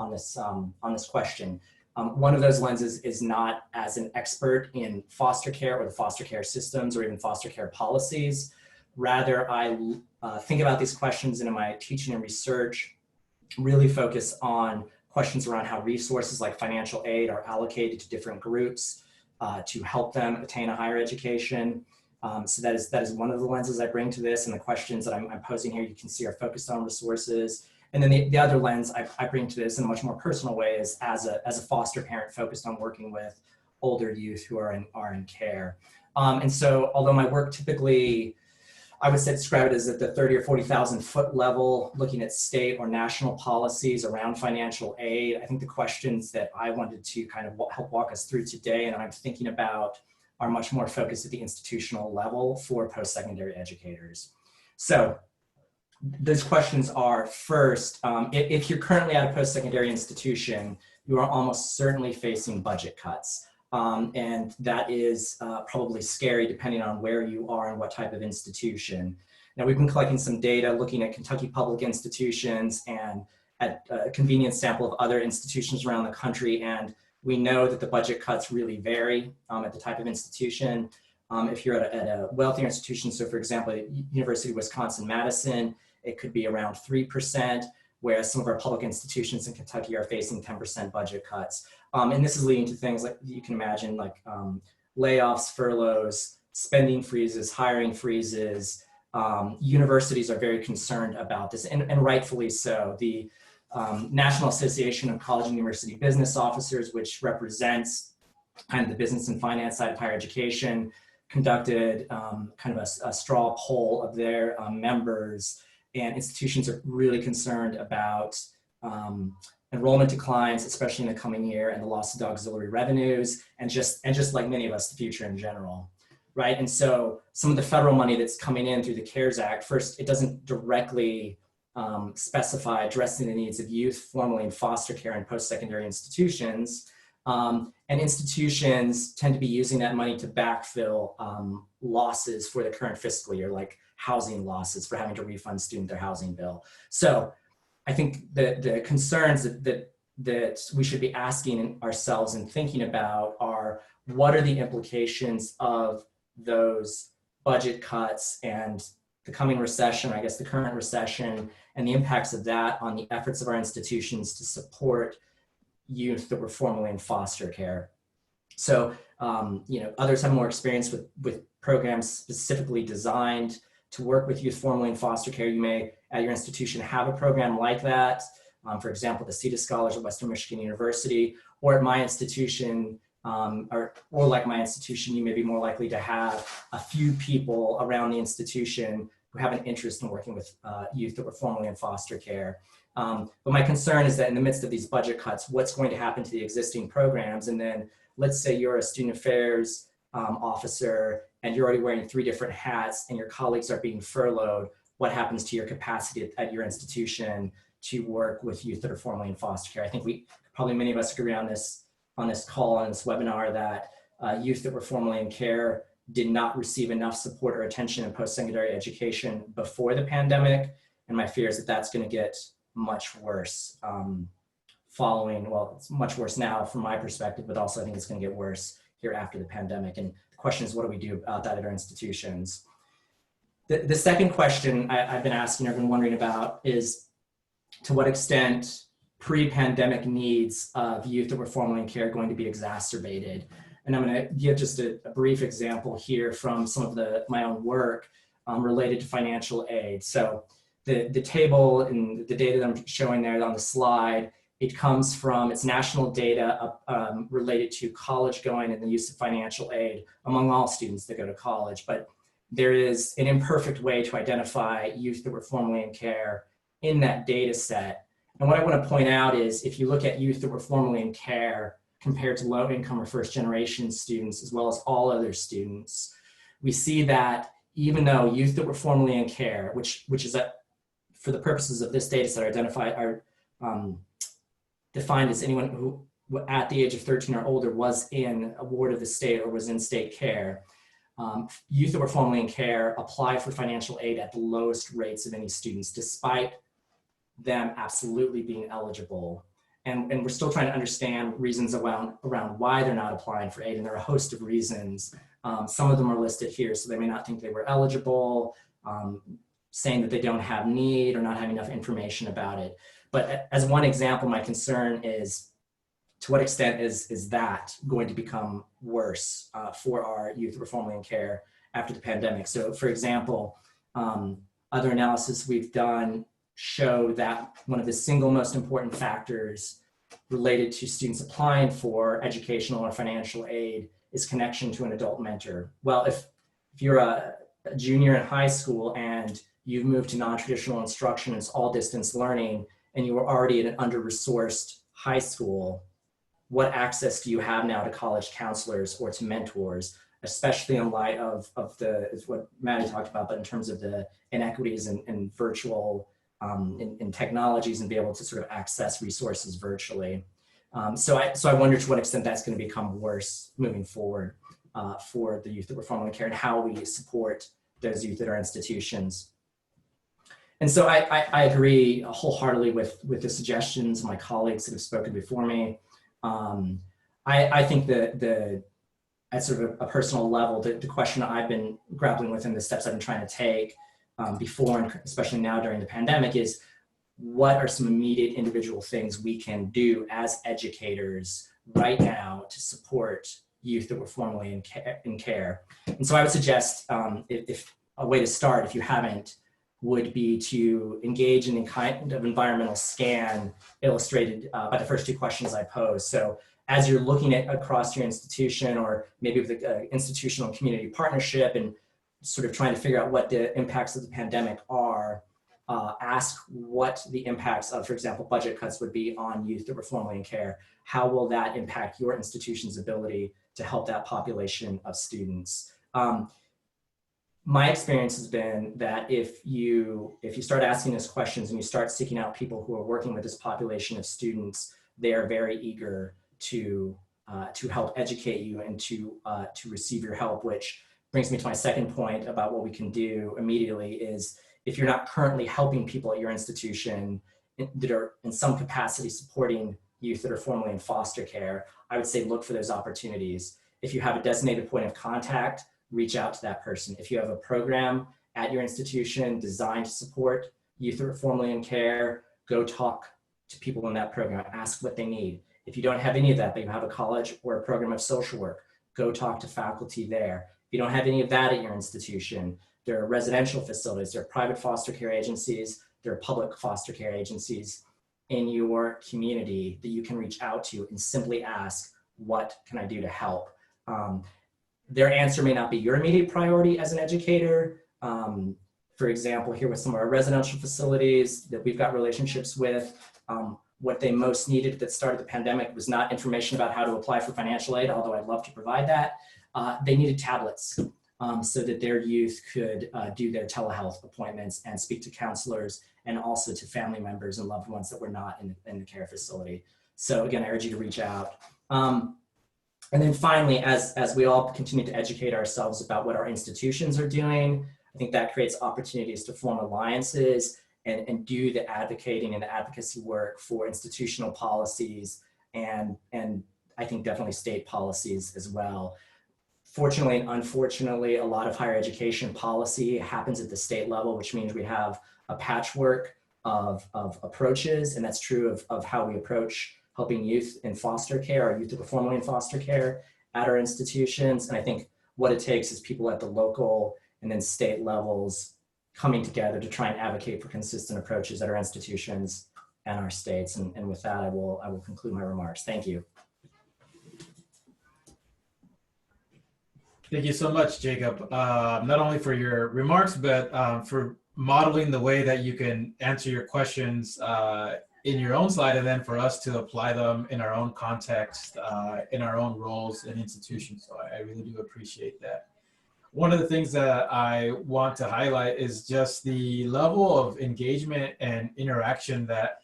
question. One of those lenses is not as an expert in foster care or the foster care systems or even foster care policies. Rather, I think about these questions and in my teaching and research really focus on questions around how resources like financial aid are allocated to different groups to help them attain a higher education. So that is one of the lenses I bring to this, and the questions that I'm posing here, you can see, are focused on resources. And then the other lens I bring to this in a much more personal way is as a foster parent focused on working with older youth who are in care. And so although my work typically, I would say describe it as at the 30 or 40,000 foot level, looking at state or national policies around financial aid, I think the questions that I wanted to kind of help walk us through today and I'm thinking about are much more focused at the institutional level for post-secondary educators. So those questions are, first, if you're currently at a post-secondary institution, you are almost certainly facing budget cuts. And that is probably scary depending on where you are and what type of institution. Now, we've been collecting some data looking at Kentucky public institutions and at a convenient sample of other institutions around the country, and we know that the budget cuts really vary at the type of institution. If you're at a wealthier institution, so for example, at University of Wisconsin-Madison, it could be around 3%, whereas some of our public institutions in Kentucky are facing 10% budget cuts. And this is leading to things like you can imagine, like layoffs, furloughs, spending freezes, hiring freezes. Universities are very concerned about this, and rightfully so. The National Association of College and University Business Officers, which represents kind of the business and finance side of higher education, conducted kind of a straw poll of their members, and institutions are really concerned about enrollment declines, especially in the coming year, and the loss of auxiliary revenues, and just like many of us, the future in general, right? And so some of the federal money that's coming in through the CARES Act, first, it doesn't directly specify addressing the needs of youth formerly in foster care and post-secondary institutions. And institutions tend to be using that money to backfill losses for the current fiscal year, like housing losses for having to refund student their housing bill. So I think the concerns that we should be asking ourselves and thinking about are, what are the implications of those budget cuts and the coming recession, I guess the current recession, and the impacts of that on the efforts of our institutions to support youth that were formerly in foster care. So, others have more experience with programs specifically designed to work with youth formerly in foster care. You may, at your institution, have a program like that. For example, the CETA Scholars at Western Michigan University, or at my institution, or like my institution, you may be more likely to have a few people around the institution who have an interest in working with youth that were formerly in foster care. But my concern is that in the midst of these budget cuts, what's going to happen to the existing programs? And then let's say you're a student affairs officer and you're already wearing 3 different hats and your colleagues are being furloughed. What happens to your capacity at your institution to work with youth that are formerly in foster care? I think probably many of us agree on this call, on this webinar, that youth that were formerly in care did not receive enough support or attention in post-secondary education before the pandemic. And my fear is that that's going to get much worse it's much worse now from my perspective, but also I think it's going to get worse here after the pandemic. And the question is, what do we do about that at our institutions? The second question I've been asking, I've been wondering about, is to what extent pre-pandemic needs of youth that were formerly in care are going to be exacerbated. And I'm going to give just a brief example here from some of my own work related to financial aid. So the table and the data that I'm showing there on the slide, it comes from, it's national data related to college going and the use of financial aid among all students that go to college. But there is an imperfect way to identify youth that were formerly in care in that data set. And what I want to point out is, if you look at youth that were formerly in care compared to low income or first generation students, as well as all other students, we see that even though youth that were formerly in care, which is for the purposes of this data set are defined as anyone who at the age of 13 or older was in a ward of the state or was in state care, youth that were formerly in care apply for financial aid at the lowest rates of any students, despite them absolutely being eligible. And we're still trying to understand reasons around why they're not applying for aid. And there are a host of reasons. Some of them are listed here, so they may not think they were eligible, saying that they don't have need or not have enough information about it. But as one example, my concern is, to what extent is that going to become worse for our youth who are formerly in care after the pandemic. So for example, other analysis we've done show that one of the single most important factors related to students applying for educational or financial aid is connection to an adult mentor. Well, if you're a junior in high school and you've moved to non-traditional instruction, it's all distance learning, and you were already in an under-resourced high school, what access do you have now to college counselors or to mentors, especially in light of is what Maddy talked about, but in terms of the inequities in virtual, in technologies, and be able to sort of access resources virtually. So I wonder to what extent that's going to become worse moving forward for the youth that we're formally care, and how we support those youth at our institutions. And so I agree wholeheartedly with the suggestions of my colleagues that have spoken before me. I think that at sort of a personal level, the question I've been grappling with and the steps I've been trying to take before, and especially now during the pandemic, is what are some immediate individual things we can do as educators right now to support youth that were formerly in care. And so I would suggest, if a way to start, if you haven't, would be to engage in a kind of environmental scan illustrated by the first two questions I posed. So as you're looking at across your institution, or maybe with the institutional community partnership, and sort of trying to figure out what the impacts of the pandemic are, ask what the impacts of, for example, budget cuts would be on youth that were formerly in care. How will that impact your institution's ability to help that population of students? My experience has been that if you start asking those questions and you start seeking out people who are working with this population of students, they are very eager to help educate you and to receive your help, which brings me to my second point about what we can do immediately is, if you're not currently helping people at your institution that are in some capacity supporting youth that are formerly in foster care, I would say look for those opportunities. If you have a designated point of contact, reach out to that person. If you have a program at your institution designed to support youth that are formerly in care, go talk to people in that program, ask what they need. If you don't have any of that, but you have a college or a program of social work, go talk to faculty there. If you don't have any of that at your institution, there are residential facilities, there are private foster care agencies, there are public foster care agencies in your community that you can reach out to and simply ask, what can I do to help? Their answer may not be your immediate priority as an educator. For example, here with some of our residential facilities that we've got relationships with, what they most needed at the start of the pandemic was not information about how to apply for financial aid, although I'd love to provide that. They needed tablets so that their youth could do their telehealth appointments and speak to counselors, and also to family members and loved ones that were not in the care facility. So again, I urge you to reach out. And then finally, as we all continue to educate ourselves about what our institutions are doing, I think that creates opportunities to form alliances and do the advocating and the advocacy work for institutional policies, and I think definitely state policies as well. Fortunately and unfortunately, a lot of higher education policy happens at the state level, which means we have a patchwork of approaches, and that's true of how we approach helping youth in foster care, or youth that were formerly in foster care at our institutions. And I think what it takes is people at the local and then state levels coming together to try and advocate for consistent approaches at our institutions and our states. And with that, I will conclude my remarks. Thank you. Thank you so much, Jacob, not only for your remarks, but for modeling the way that you can answer your questions in your own slide, and then for us to apply them in our own context, in our own roles and institutions. So I really do appreciate that. One of the things that I want to highlight is just the level of engagement and interaction that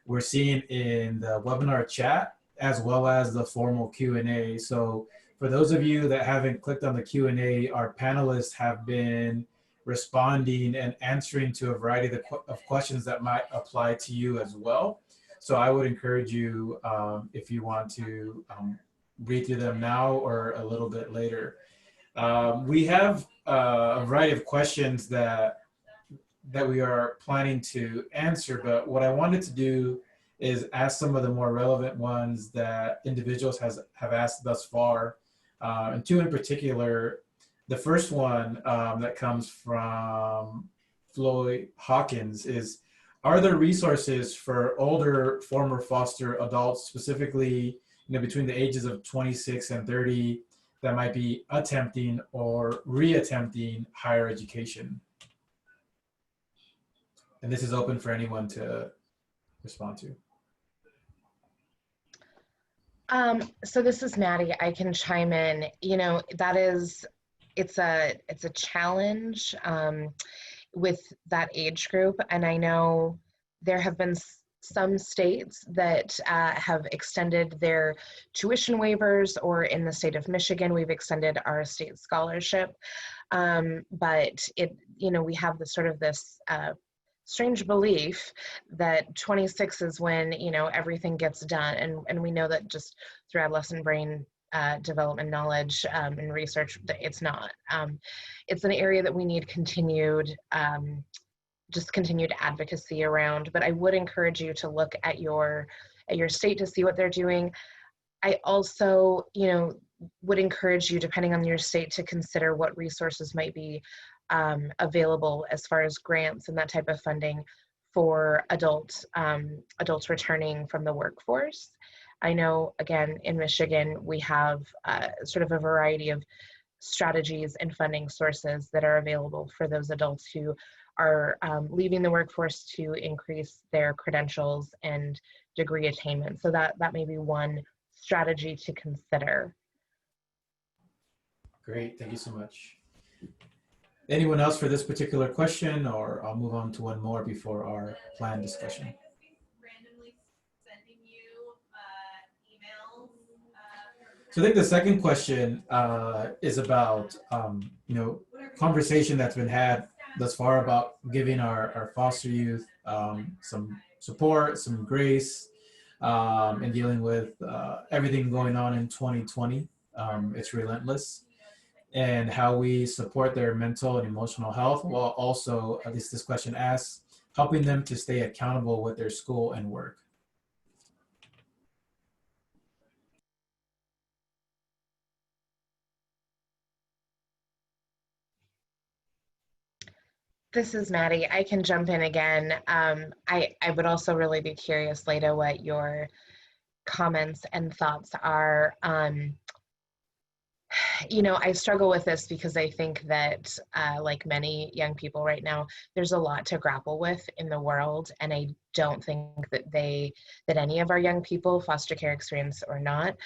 we're seeing in the webinar chat, as well as the formal Q&A. So for those of you that haven't clicked on the Q&A, our panelists have been responding and answering to a variety of questions that might apply to you as well. So I would encourage you, if you want to read through them now or a little bit later. We have a variety of questions that we are planning to answer, but what I wanted to do is ask some of the more relevant ones that individuals have asked thus far. And two in particular The first one that comes from Floyd Hawkins is, are there resources for older former foster adults, specifically, between the ages of 26 and 30, that might be attempting or reattempting higher education? And this is open for anyone to respond to. So this is Maddy. I can chime in. It's a challenge with that age group, and I know there have been some states that have extended their tuition waivers, or in the state of Michigan, we've extended our state scholarship. But we have this strange belief that 26 is when everything gets done, and we know that just through adolescent brain development knowledge and research that it's not. It's an area that we need continued advocacy around, but I would encourage you to look at your state to see what they're doing. I also would encourage you, depending on your state, to consider what resources might be available as far as grants and that type of funding for adults returning from the workforce. I know, again, in Michigan, we have sort of a variety of strategies and funding sources that are available for those adults who are leaving the workforce to increase their credentials and degree attainment. So that may be one strategy to consider. Great, thank you so much. Anyone else for this particular question, or I'll move on to one more before our planned discussion. So I think the second question is about conversation that's been had thus far about giving our foster youth some support, some grace, and dealing with everything going on in 2020. It's relentless. And how we support their mental and emotional health, while also, at least this question asks, helping them to stay accountable with their school and work. This is Maddy. I can jump in again. I would also really be curious, Leyda, what your comments and thoughts are. I struggle with this because I think that, like many young people right now, there's a lot to grapple with in the world, and I don't think that any of our young people, foster care experience or not,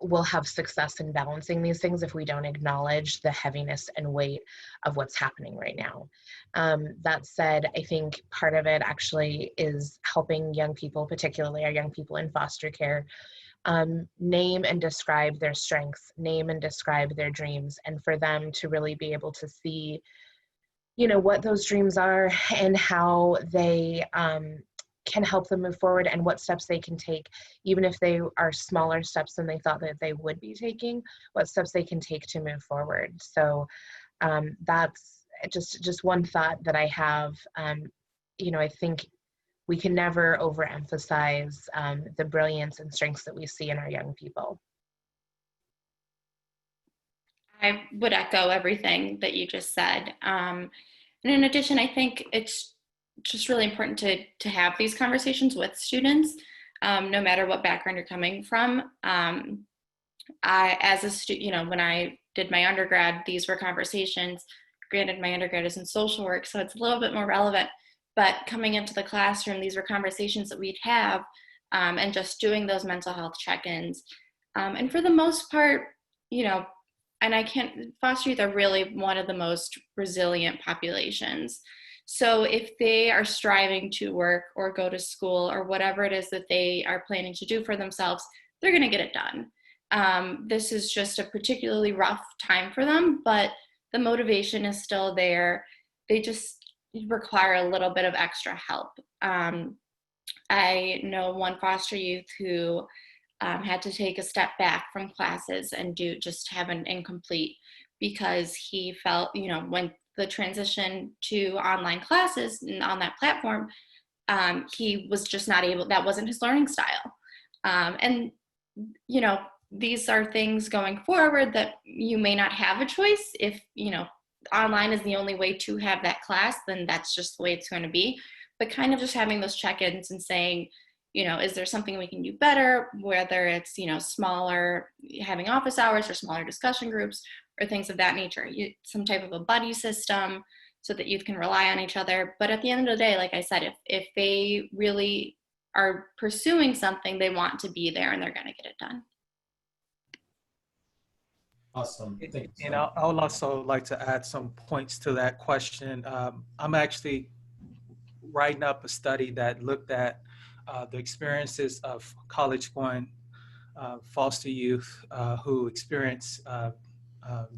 will have success in balancing these things if we don't acknowledge the heaviness and weight of what's happening right now. That said, I think part of it actually is helping young people, particularly our young people in foster care, name and describe their strengths, name and describe their dreams, and for them to really be able to see, what those dreams are and how they can help them move forward, and what steps they can take, even if they are smaller steps than they thought that they would be taking, what steps they can take to move forward. So that's just one thought that I have. I think we can never overemphasize the brilliance and strengths that we see in our young people. I would echo everything that you just said. And in addition, I think it's just really important to have these conversations with students, no matter what background you're coming from. As a student, when I did my undergrad, these were conversations. Granted, my undergrad is in social work, so it's a little bit more relevant. But coming into the classroom, these were conversations that we'd have, and just doing those mental health check-ins. And for the most part, foster youth are really one of the most resilient populations. So if they are striving to work or go to school or whatever it is that they are planning to do for themselves, they're going to get it done. This is just a particularly rough time for them, but the motivation is still there. They just require a little bit of extra help. I know one foster youth who had to take a step back from classes and just have an incomplete, because he felt, when the transition to online classes and on that platform, he was just not able, that wasn't his learning style. And, these are things going forward that you may not have a choice. If, online is the only way to have that class, then that's just the way it's going to be. But kind of just having those check-ins and saying, is there something we can do better, whether it's, smaller, having office hours or smaller discussion groups or things of that nature, some type of a buddy system so that youth can rely on each other. But at the end of the day, like I said, if they really are pursuing something, they want to be there and they're going to get it done. Awesome. Thank you. And I would also like to add some points to that question. I'm actually writing up a study that looked at the experiences of college-going foster youth who experience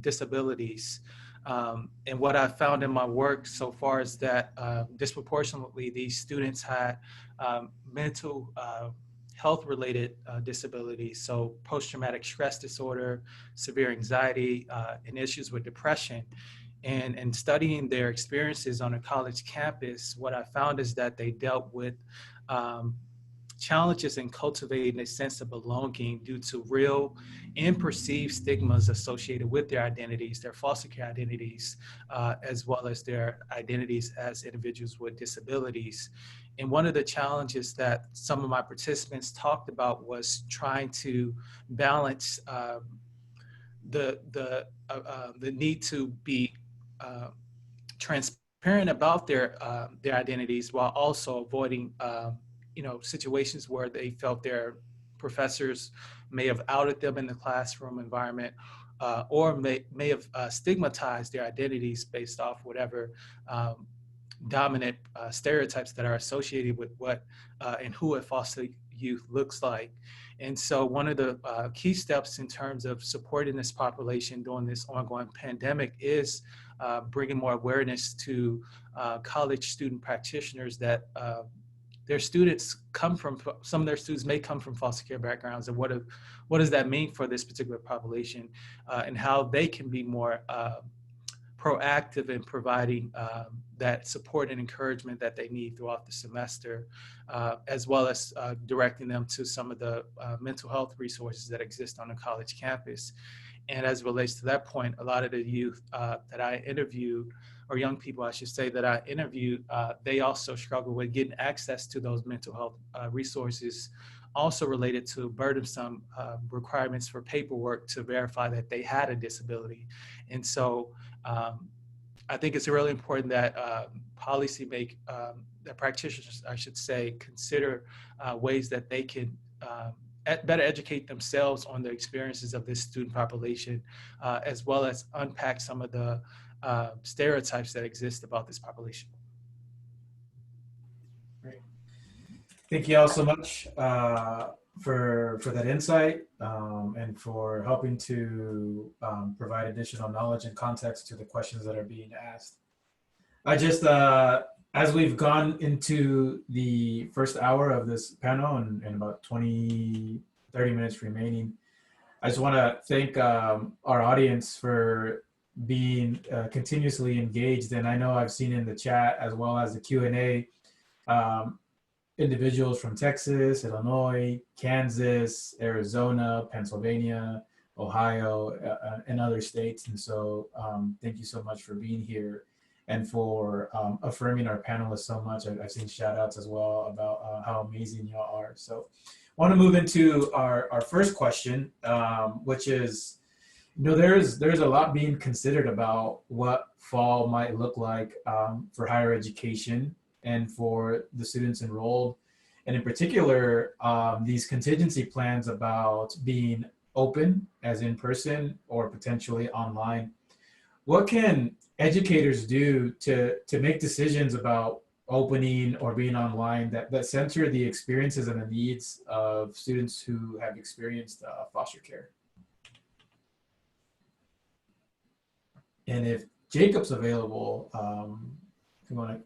disabilities. And what I found in my work so far is that disproportionately these students had mental health-related disabilities, so post-traumatic stress disorder, severe anxiety, and issues with depression. And studying their experiences on a college campus, what I found is that they dealt with challenges in cultivating a sense of belonging due to real and perceived stigmas associated with their identities, their foster care identities, as well as their identities as individuals with disabilities. And one of the challenges that some of my participants talked about was trying to balance the need to be transparent about their identities while also avoiding situations where they felt their professors may have outed them in the classroom environment or may have stigmatized their identities based off whatever dominant stereotypes that are associated with what and who a foster youth looks like. And so one of the key steps in terms of supporting this population during this ongoing pandemic is bringing more awareness to college student practitioners that their students some of their students may come from foster care backgrounds, and what does that mean for this particular population, and how they can be more proactive in providing that support and encouragement that they need throughout the semester, as well as directing them to some of the mental health resources that exist on a college campus. And as it relates to that point, a lot of the youth that I interviewed, or young people, I should say, that I interviewed, they also struggle with getting access to those mental health resources, also related to burdensome requirements for paperwork to verify that they had a disability. And so I think it's really important that that practitioners, I should say, consider ways that they can better educate themselves on the experiences of this student population, as well as unpack some of the stereotypes that exist about this population. Great. Thank you all so much for that insight and for helping to provide additional knowledge and context to the questions that are being asked. I just, as we've gone into the first hour of this panel and about 30 minutes remaining, I just want to thank our audience for being continuously engaged. And I know I've seen in the chat as well as the Q&A, individuals from Texas, Illinois, Kansas, Arizona, Pennsylvania, Ohio, and other states. And so thank you so much for being here and for affirming our panelists so much. I've seen shout outs as well about how amazing y'all are. So I want to move into our first question, which is, there's a lot being considered about what fall might look like for higher education and for the students enrolled. And in particular, these contingency plans about being open as in person or potentially online. What can educators do to make decisions about opening or being online that center the experiences and the needs of students who have experienced foster care? And if Jacob's available, if you want to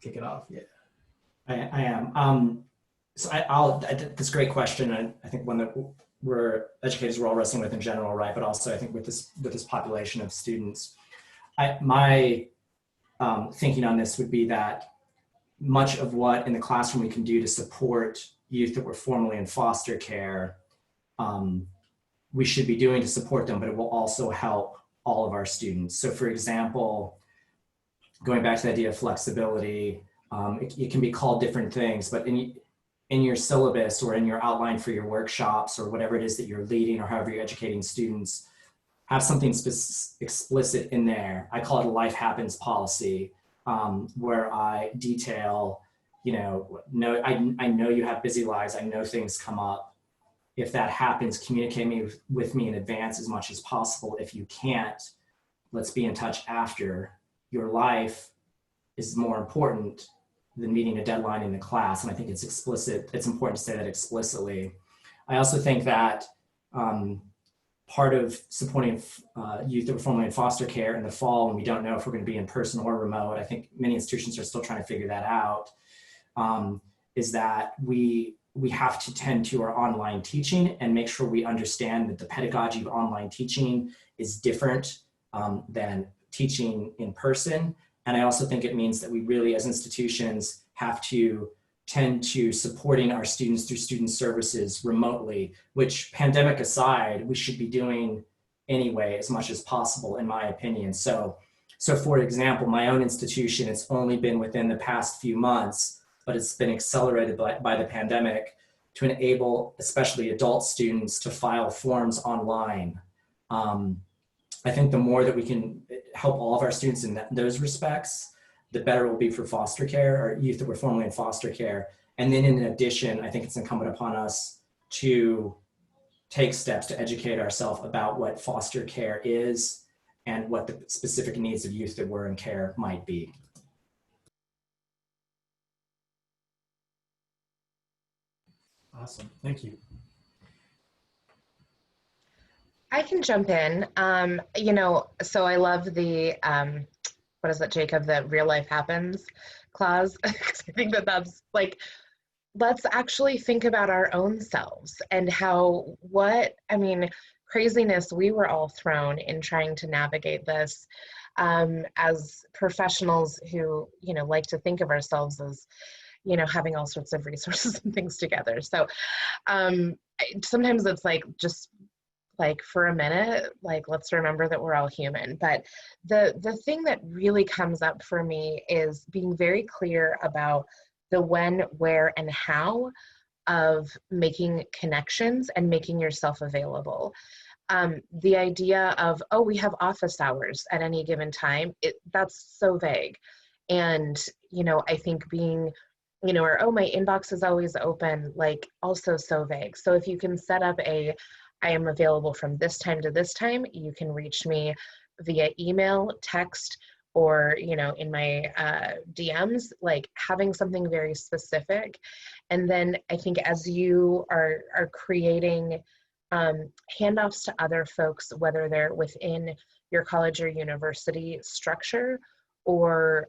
kick it off, yeah. I am. So that's a great question. And I think one that educators were all wrestling with in general, right? But also I think with this population of students, my thinking on this would be that much of what in the classroom we can do to support youth that were formerly in foster care we should be doing to support them, but it will also help all of our students. So for example, going back to the idea of flexibility, it can be called different things, but in your syllabus or in your outline for your workshops or whatever it is that you're leading or however you're educating students, have something explicit in there. I call it a life happens policy, where I detail, I know you have busy lives. I know things come up. If that happens, communicate with me in advance as much as possible. If you can't, let's be in touch after. Your life is more important than meeting a deadline in the class. And I think it's explicit. It's important to say that explicitly. I also think that part of supporting youth that were formerly in foster care in the fall, when we don't know if we're going to be in person or remote, I think many institutions are still trying to figure that out, is that we have to tend to our online teaching and make sure we understand that the pedagogy of online teaching is different than teaching in person. And I also think it means that we really, as institutions, have to tend to supporting our students through student services remotely, which, pandemic aside, we should be doing anyway as much as possible, in my opinion. So for example, my own institution, it's only been within the past few months, but it's been accelerated by the pandemic to enable especially adult students to file forms online. I think the more that we can help all of our students in those respects, the better it will be for foster care or youth that were formerly in foster care. And then in addition, I think it's incumbent upon us to take steps to educate ourselves about what foster care is and what the specific needs of youth that were in care might be. Awesome, thank you. I can jump in. So I love the, what is that, Jacob, the real life happens clause. I think that's like, let's actually think about our own selves and craziness we were all thrown in trying to navigate this as professionals who, like to think of ourselves as, having all sorts of resources and things together. So sometimes it's like, just like for a minute, like, let's remember that we're all human. But the thing that really comes up for me is being very clear about the when, where, and how of making connections and making yourself available. The idea of, oh, we have office hours at any given time, that's so vague. And, I think being, or, oh, my inbox is always open, like, also so vague. So if you can set up I am available from this time to this time, you can reach me via email, text, or, in my DMs, like having something very specific. And then I think as you are creating handoffs to other folks, whether they're within your college or university structure, or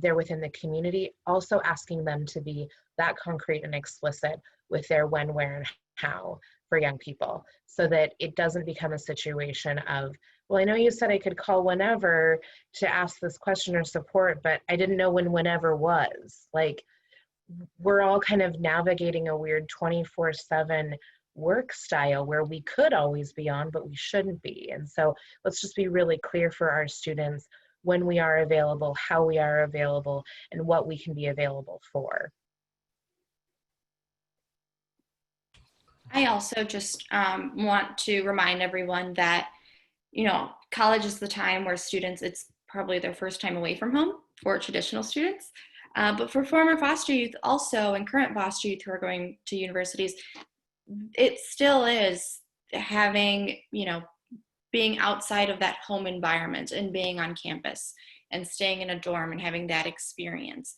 they're within the community, also asking them to be that concrete and explicit with their when, where, and how for young people, so that it doesn't become a situation of, well, I know you said I could call whenever to ask this question or support, but I didn't know when whenever was. Like, we're all kind of navigating a weird 24/7 work style where we could always be on, but we shouldn't be. And so let's just be really clear for our students when we are available, how we are available, and what we can be available for. I also just want to remind everyone that, college is the time where students, it's probably their first time away from home for traditional students. But for former foster youth also, and current foster youth who are going to universities, it still is having, being outside of that home environment and being on campus and staying in a dorm and having that experience.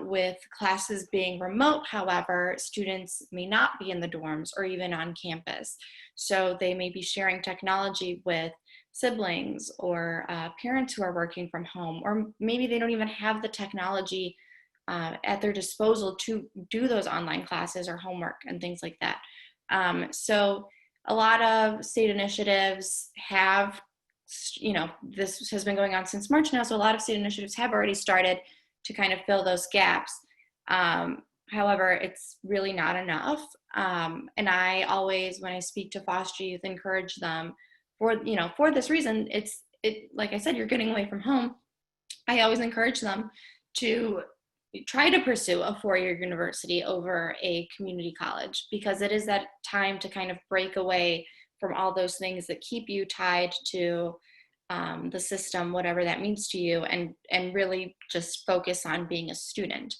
With classes being remote, however, students may not be in the dorms or even on campus. So they may be sharing technology with siblings or parents who are working from home, or maybe they don't even have the technology at their disposal to do those online classes or homework and things like that. So a lot of state initiatives have, this has been going on since March now, so a lot of state initiatives have already started to kind of fill those gaps. However, it's really not enough. And I always, when I speak to foster youth, encourage them for this reason. Like I said, you're getting away from home. I always encourage them to try to pursue a four-year university over a community college, because it is that time to kind of break away from all those things that keep you tied to the system, whatever that means to you, and really just focus on being a student.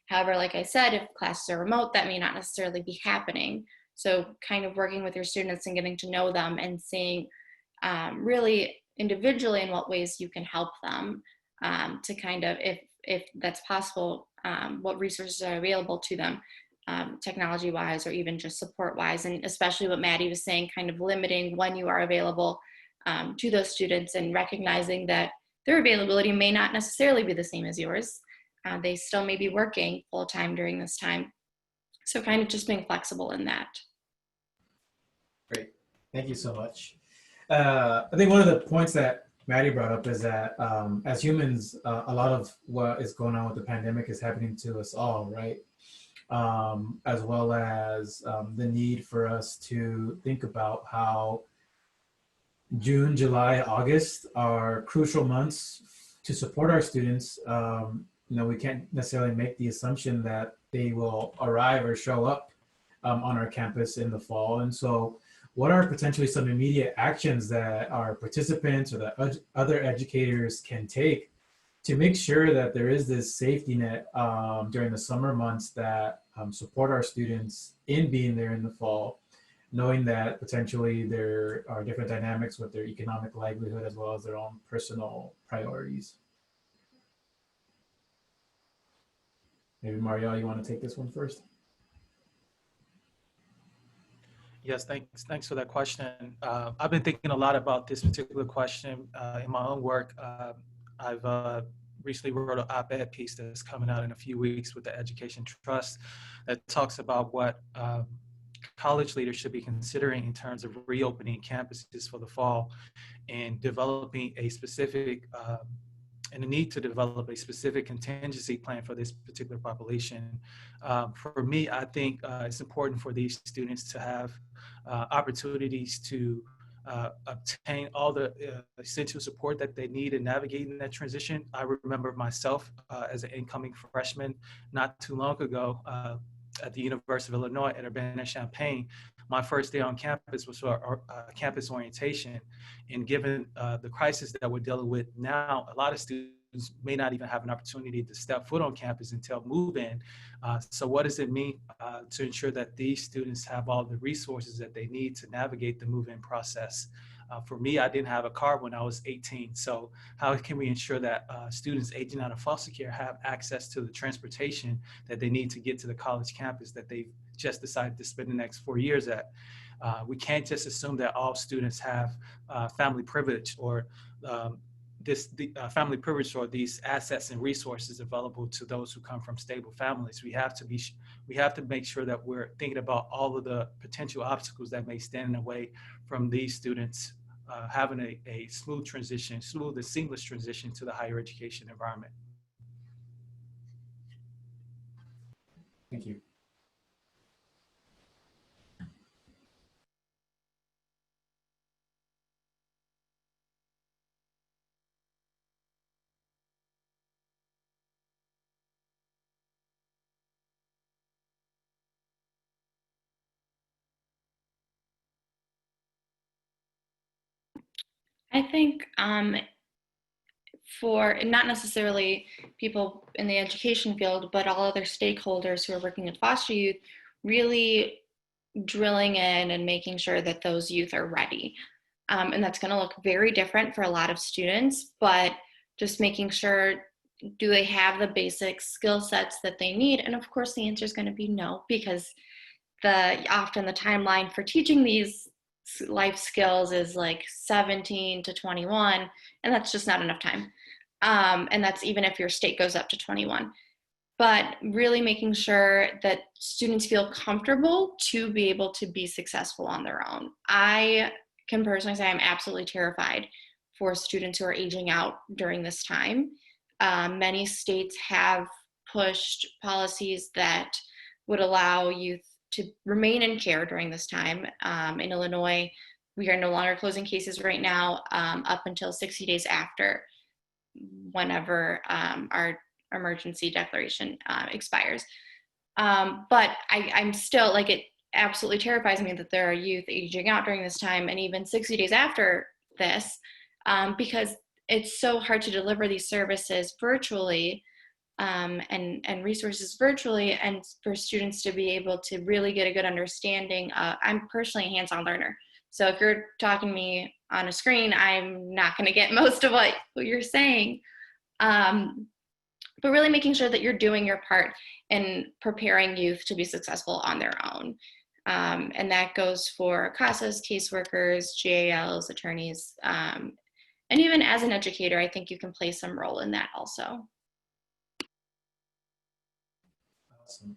However, like I said, if classes are remote, that may not necessarily be happening. So kind of working with your students and getting to know them and seeing really individually in what ways you can help them to kind of, if that's possible, what resources are available to them, technology-wise or even just support-wise, and especially what Maddy was saying, kind of limiting when you are available to those students and recognizing that their availability may not necessarily be the same as yours. They still may be working full-time during this time. So kind of just being flexible in that. Great, thank you so much. I think one of the points that Maddy brought up is that as humans, a lot of what is going on with the pandemic is happening to us all, right? As well as the need for us to think about how June, July, August are crucial months to support our students. We can't necessarily make the assumption that they will arrive or show up on our campus in the fall. And so what are potentially some immediate actions that our participants or that other educators can take to make sure that there is this safety net during the summer months that support our students in being there in the fall, knowing that potentially there are different dynamics with their economic livelihood as well as their own personal priorities? Maybe Mauriell, you want to take this one first? Yes, thanks for that question. I've been thinking a lot about this particular question in my own work. I've recently wrote an op-ed piece that's coming out in a few weeks with the Education Trust that talks about what college leaders should be considering in terms of reopening campuses for the fall and developing a specific and the need to develop a specific contingency plan for this particular population. For me, I think it's important for these students to have opportunities to obtain all the essential support that they need in navigating that transition. I remember myself as an incoming freshman not too long ago at the University of Illinois at Urbana-Champaign. My first day on campus was for campus orientation. And given the crisis that we're dealing with now, a lot of students may not even have an opportunity to step foot on campus until move-in. So what does it mean to ensure that these students have all the resources that they need to navigate the move-in process? For me, I didn't have a car when I was 18. So how can we ensure that students aging out of foster care have access to the transportation that they need to get to the college campus that they've just decided to spend the next 4 years at? We can't just assume that all students have family privilege or family privilege or these assets and resources available to those who come from stable families. We have to make sure that we're thinking about all of the potential obstacles that may stand in the way from these students having a smooth and seamless transition to the higher education environment. Thank you. I think for not necessarily people in the education field, but all other stakeholders who are working with foster youth, really drilling in and making sure that those youth are ready. And that's going to look very different for a lot of students, but just making sure, do they have the basic skill sets that they need? And of course, the answer is going to be no, because often the timeline for teaching these life skills is like 17 to 21, and that's just not enough time. And that's even if your state goes up to 21. But really making sure that students feel comfortable to be able to be successful on their own. I can personally say I'm absolutely terrified for students who are aging out during this time. Many states have pushed policies that would allow youth to remain in care during this time. In Illinois, we are no longer closing cases right now up until 60 days after whenever our emergency declaration expires. But I'm still, like, it absolutely terrifies me that there are youth aging out during this time and even 60 days after this, because it's so hard to deliver these services virtually and resources virtually, and for students to be able to really get a good understanding. I'm personally a hands-on learner. So if you're talking to me on a screen, I'm not going to get most of what you're saying. But really making sure that you're doing your part in preparing youth to be successful on their own. And that goes for CASAs, caseworkers, GALs, attorneys, and even as an educator, I think you can play some role in that also. Awesome.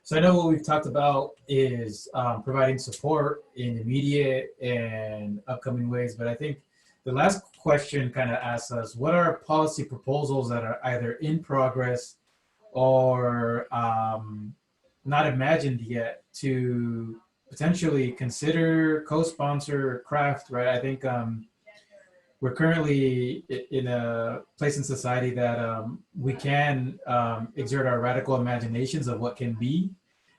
So I know what we've talked about is providing support in immediate and upcoming ways, but I think the last question kind of asks us, what are policy proposals that are either in progress or not imagined yet to potentially consider, co-sponsor, craft, right? I think we're currently in a place in society that we can exert our radical imaginations of what can be.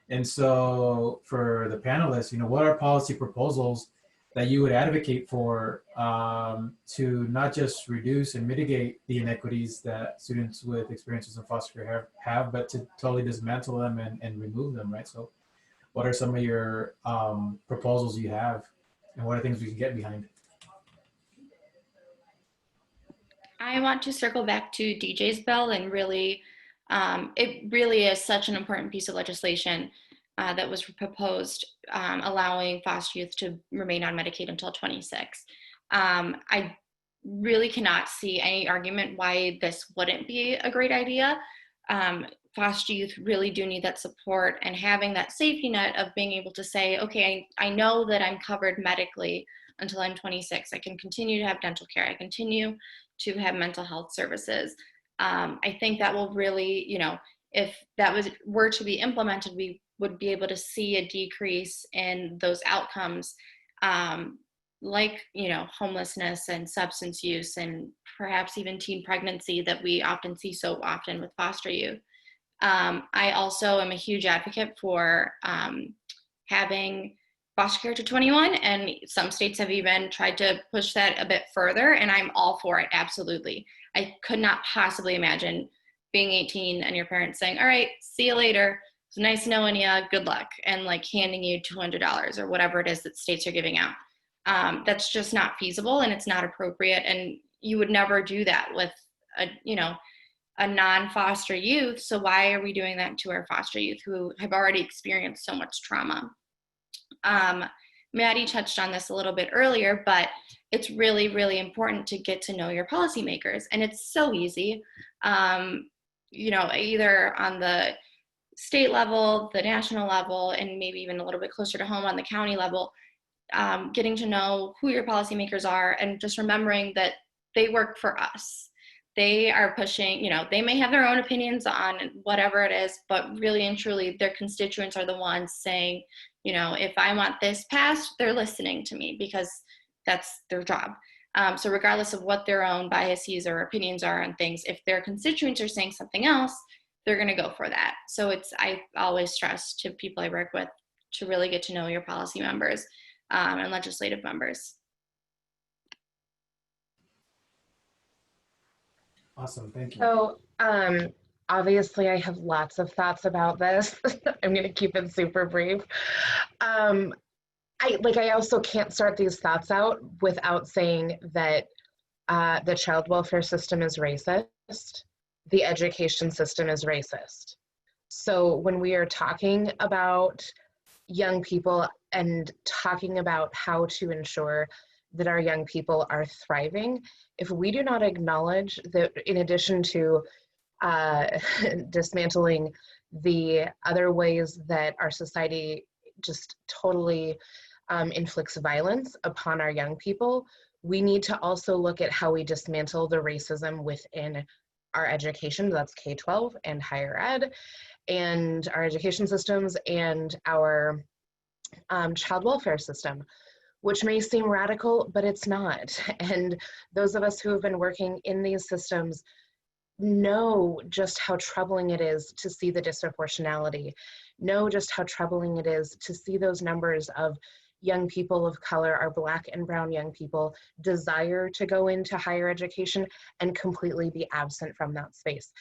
And so for the panelists, you know, what are policy proposals that you would advocate for to not just reduce and mitigate the inequities that students with experiences in foster care have, but to totally dismantle them and remove them, right? So what are some of your proposals you have, and what are things we can get behind? I want to circle back to DJ's bill, and really, it really is such an important piece of legislation that was proposed, allowing foster youth to remain on Medicaid until 26. I really cannot see any argument why this wouldn't be a great idea. Foster youth really do need that support, and having that safety net of being able to say, okay, I know that I'm covered medically until I'm 26. I can continue to have dental care. I continue to have mental health services. I think that will really, you know, if that were to be implemented, we would be able to see a decrease in those outcomes, like, you know, homelessness and substance use and perhaps even teen pregnancy that we often see so often with foster youth. I also am a huge advocate for having foster care to 21, and some states have even tried to push that a bit further, and I'm all for it, absolutely. I could not possibly imagine being 18 and your parents saying, all right, see you later, it's nice knowing you, good luck, and like handing you $200 or whatever it is that states are giving out. That's just not feasible, and it's not appropriate, and you would never do that with a non-foster youth. So why are we doing that to our foster youth who have already experienced so much trauma? Maddy touched on this a little bit earlier, but it's really, really important to get to know your policymakers. And it's so easy, you know, either on the state level, the national level, and maybe even a little bit closer to home on the county level, getting to know who your policymakers are and just remembering that they work for us. They are pushing, you know, they may have their own opinions on whatever it is, but really and truly their constituents are the ones saying, you know, if I want this passed, they're listening to me because that's their job. So regardless of what their own biases or opinions are on things, if their constituents are saying something else, they're going to go for that. So I always stress to people I work with to really get to know your policy members and legislative members. Awesome, thank you. So obviously I have lots of thoughts about this. I'm going to keep it super brief. I also can't start these thoughts out without saying that the child welfare system is racist. The education system is racist. So when we are talking about young people and talking about how to ensure that our young people are thriving, if we do not acknowledge that in addition to dismantling the other ways that our society just totally inflicts violence upon our young people, we need to also look at how we dismantle the racism within our education, that's K-12 and higher ed, and our education systems and our child welfare system, which may seem radical, but it's not. And those of us who have been working in these systems know just how troubling it is to see the disproportionality, know just how troubling it is to see those numbers of young people of color, our Black and brown young people, desire to go into higher education and completely be absent from that space.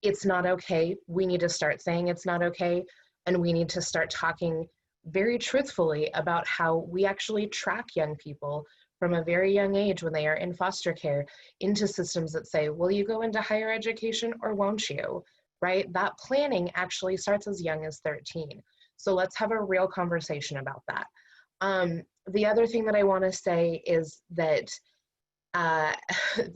It's not okay. We need to start saying it's not okay, and we need to start talking very truthfully about how we actually track young people from a very young age when they are in foster care into systems that say, will you go into higher education or won't you, right? That planning actually starts as young as 13. So let's have a real conversation about that. The other thing that I want to say is that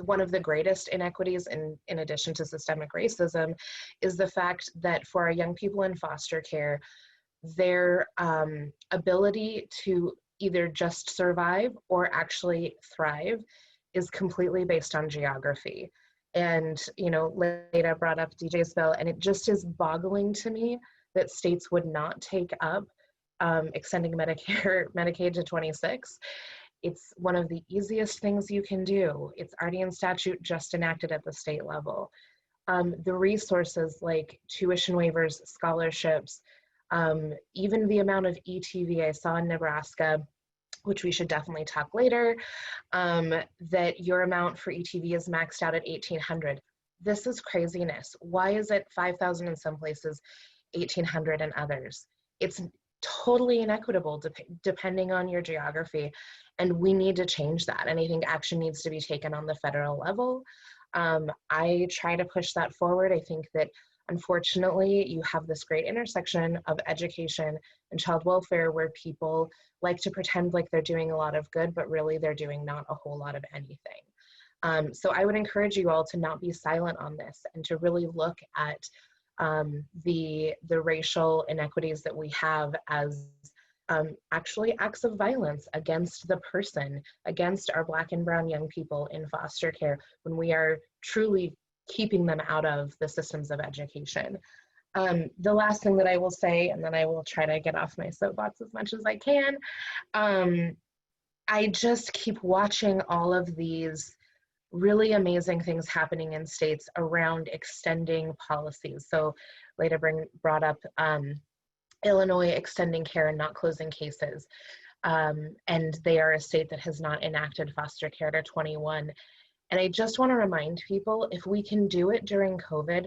one of the greatest inequities in addition to systemic racism is the fact that for our young people in foster care, their ability to either just survive or actually thrive is completely based on geography. And, you know, Leyda brought up DJ's bill, and it just is boggling to me that states would not take up extending Medicaid to 26. It's one of the easiest things you can do. It's already in statute, just enacted at the state level. The resources like tuition waivers, scholarships, even the amount of ETV I saw in Nebraska, which we should definitely talk later, that your amount for ETV is maxed out at 1,800. This is craziness. Why is it 5,000 in some places, 1,800 in others? It's totally inequitable depending on your geography, and we need to change that. And I think action needs to be taken on the federal level. I try to push that forward. I think that unfortunately you have this great intersection of education and child welfare where people like to pretend like they're doing a lot of good, but really they're doing not a whole lot of anything. So I would encourage you all to not be silent on this and to really look at the racial inequities that we have as actually acts of violence against the person, against our Black and brown young people in foster care when we are truly keeping them out of the systems of education. The last thing that I will say, and then I will try to get off my soapbox as much as I can, I just keep watching all of these really amazing things happening in states around extending policies. So Leyda brought up Illinois extending care and not closing cases. And they are a state that has not enacted foster care to 21. And I just want to remind people, if we can do it during COVID,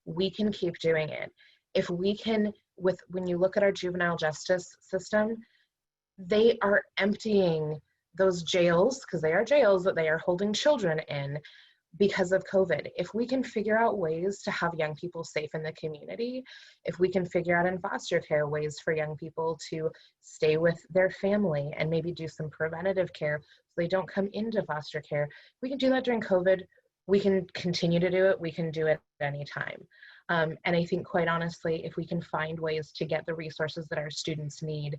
we can keep doing it. If we can, when you look at our juvenile justice system, they are emptying those jails, because they are jails that they are holding children in because of COVID. If we can figure out ways to have young people safe in the community, if we can figure out in foster care ways for young people to stay with their family and maybe do some preventative care so they don't come into foster care, we can do that during COVID. We can continue to do it. We can do it at any time. And I think, quite honestly, if we can find ways to get the resources that our students need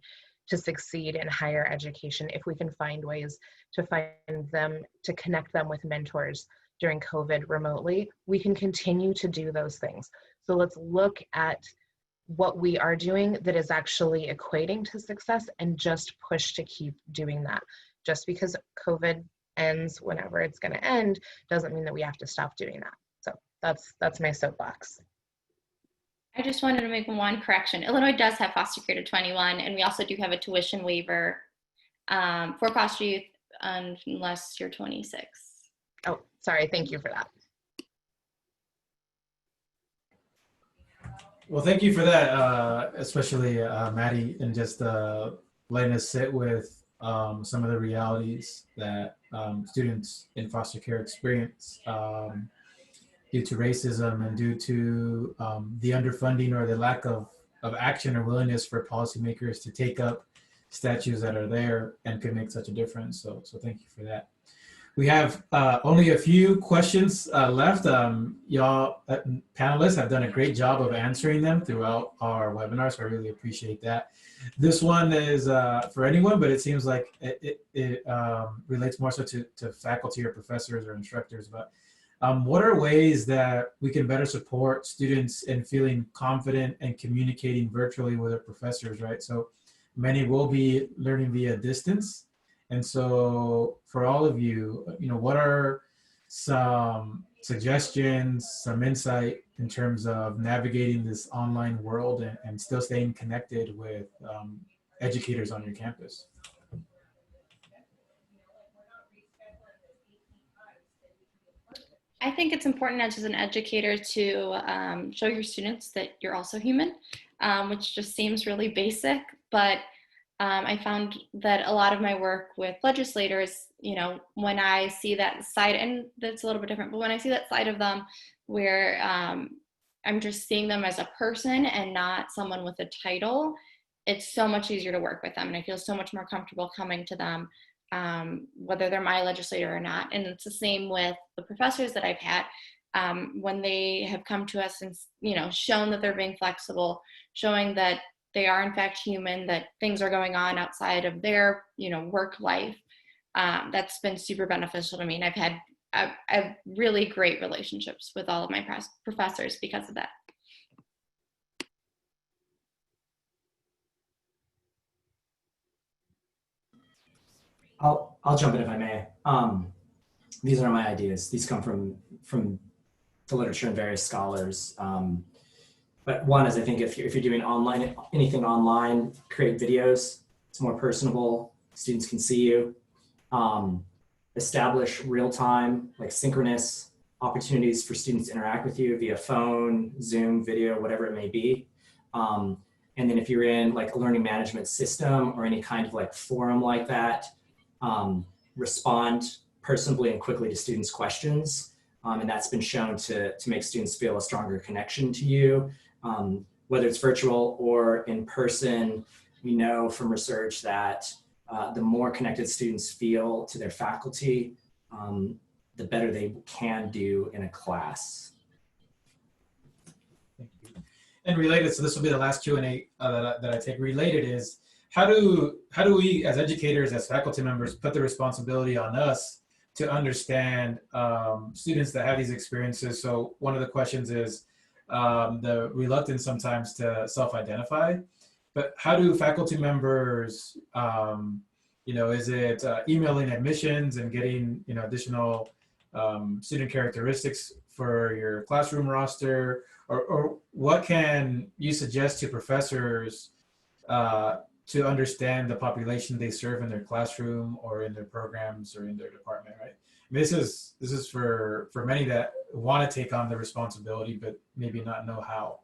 to succeed in higher education, if we can find ways to to connect them with mentors during COVID remotely, we can continue to do those things. So let's look at what we are doing that is actually equating to success and just push to keep doing that. Just because COVID ends whenever it's going to end doesn't mean that we have to stop doing that. So that's my soapbox. I just wanted to make one correction. Illinois does have foster care to 21, and we also do have a tuition waiver for foster youth unless you're 26. Oh, sorry. Thank you for that. Well, thank you for that, especially Maddy, and just letting us sit with some of the realities that students in foster care experience due to racism and due to the underfunding or the lack of action or willingness for policymakers to take up statutes that are there and could make such a difference. So thank you for that. We have only a few questions left. Y'all panelists have done a great job of answering them throughout our webinar, so I really appreciate that. This one is for anyone, but it seems like it relates more so to faculty or professors or instructors. But what are ways that we can better support students in feeling confident and communicating virtually with their professors, right? So many will be learning via distance. And so for all of you, what are some suggestions, some insight in terms of navigating this online world and still staying connected with educators on your campus? I think it's important as an educator to show your students that you're also human, which just seems really basic, but I found that a lot of my work with legislators, when I see that side, and that's a little bit different, but when I see that side of them where I'm just seeing them as a person and not someone with a title, it's so much easier to work with them. And I feel so much more comfortable coming to them, whether they're my legislator or not. And it's the same with the professors that I've had. When they have come to us and, shown that they're being flexible, showing that they are in fact human, that things are going on outside of their, work life. That's been super beneficial to me. And I have really great relationships with all of my professors because of that. I'll jump in if I may. These are my ideas. These come from the literature and various scholars. But one is, I think if you're doing anything online, create videos. It's more personable. Students can see you. Establish real-time, like synchronous opportunities for students to interact with you via phone, Zoom, video, whatever it may be. And then if you're in like a learning management system or any kind of like forum like that, respond personally and quickly to students' questions. And that's been shown to make students feel a stronger connection to you. Whether it's virtual or in person, we know from research that the more connected students feel to their faculty, the better they can do in a class. Thank you. And related, so this will be the last Q&A that I take. Related is, how do we as educators, as faculty members, put the responsibility on us to understand students that have these experiences? So one of the questions is the reluctance sometimes to self-identify, but how do faculty members, is it emailing admissions and getting additional student characteristics for your classroom roster, or what can you suggest to professors to understand the population they serve in their classroom or in their programs or in their department, right? I mean, this is for many that want to take on the responsibility, but maybe not know how.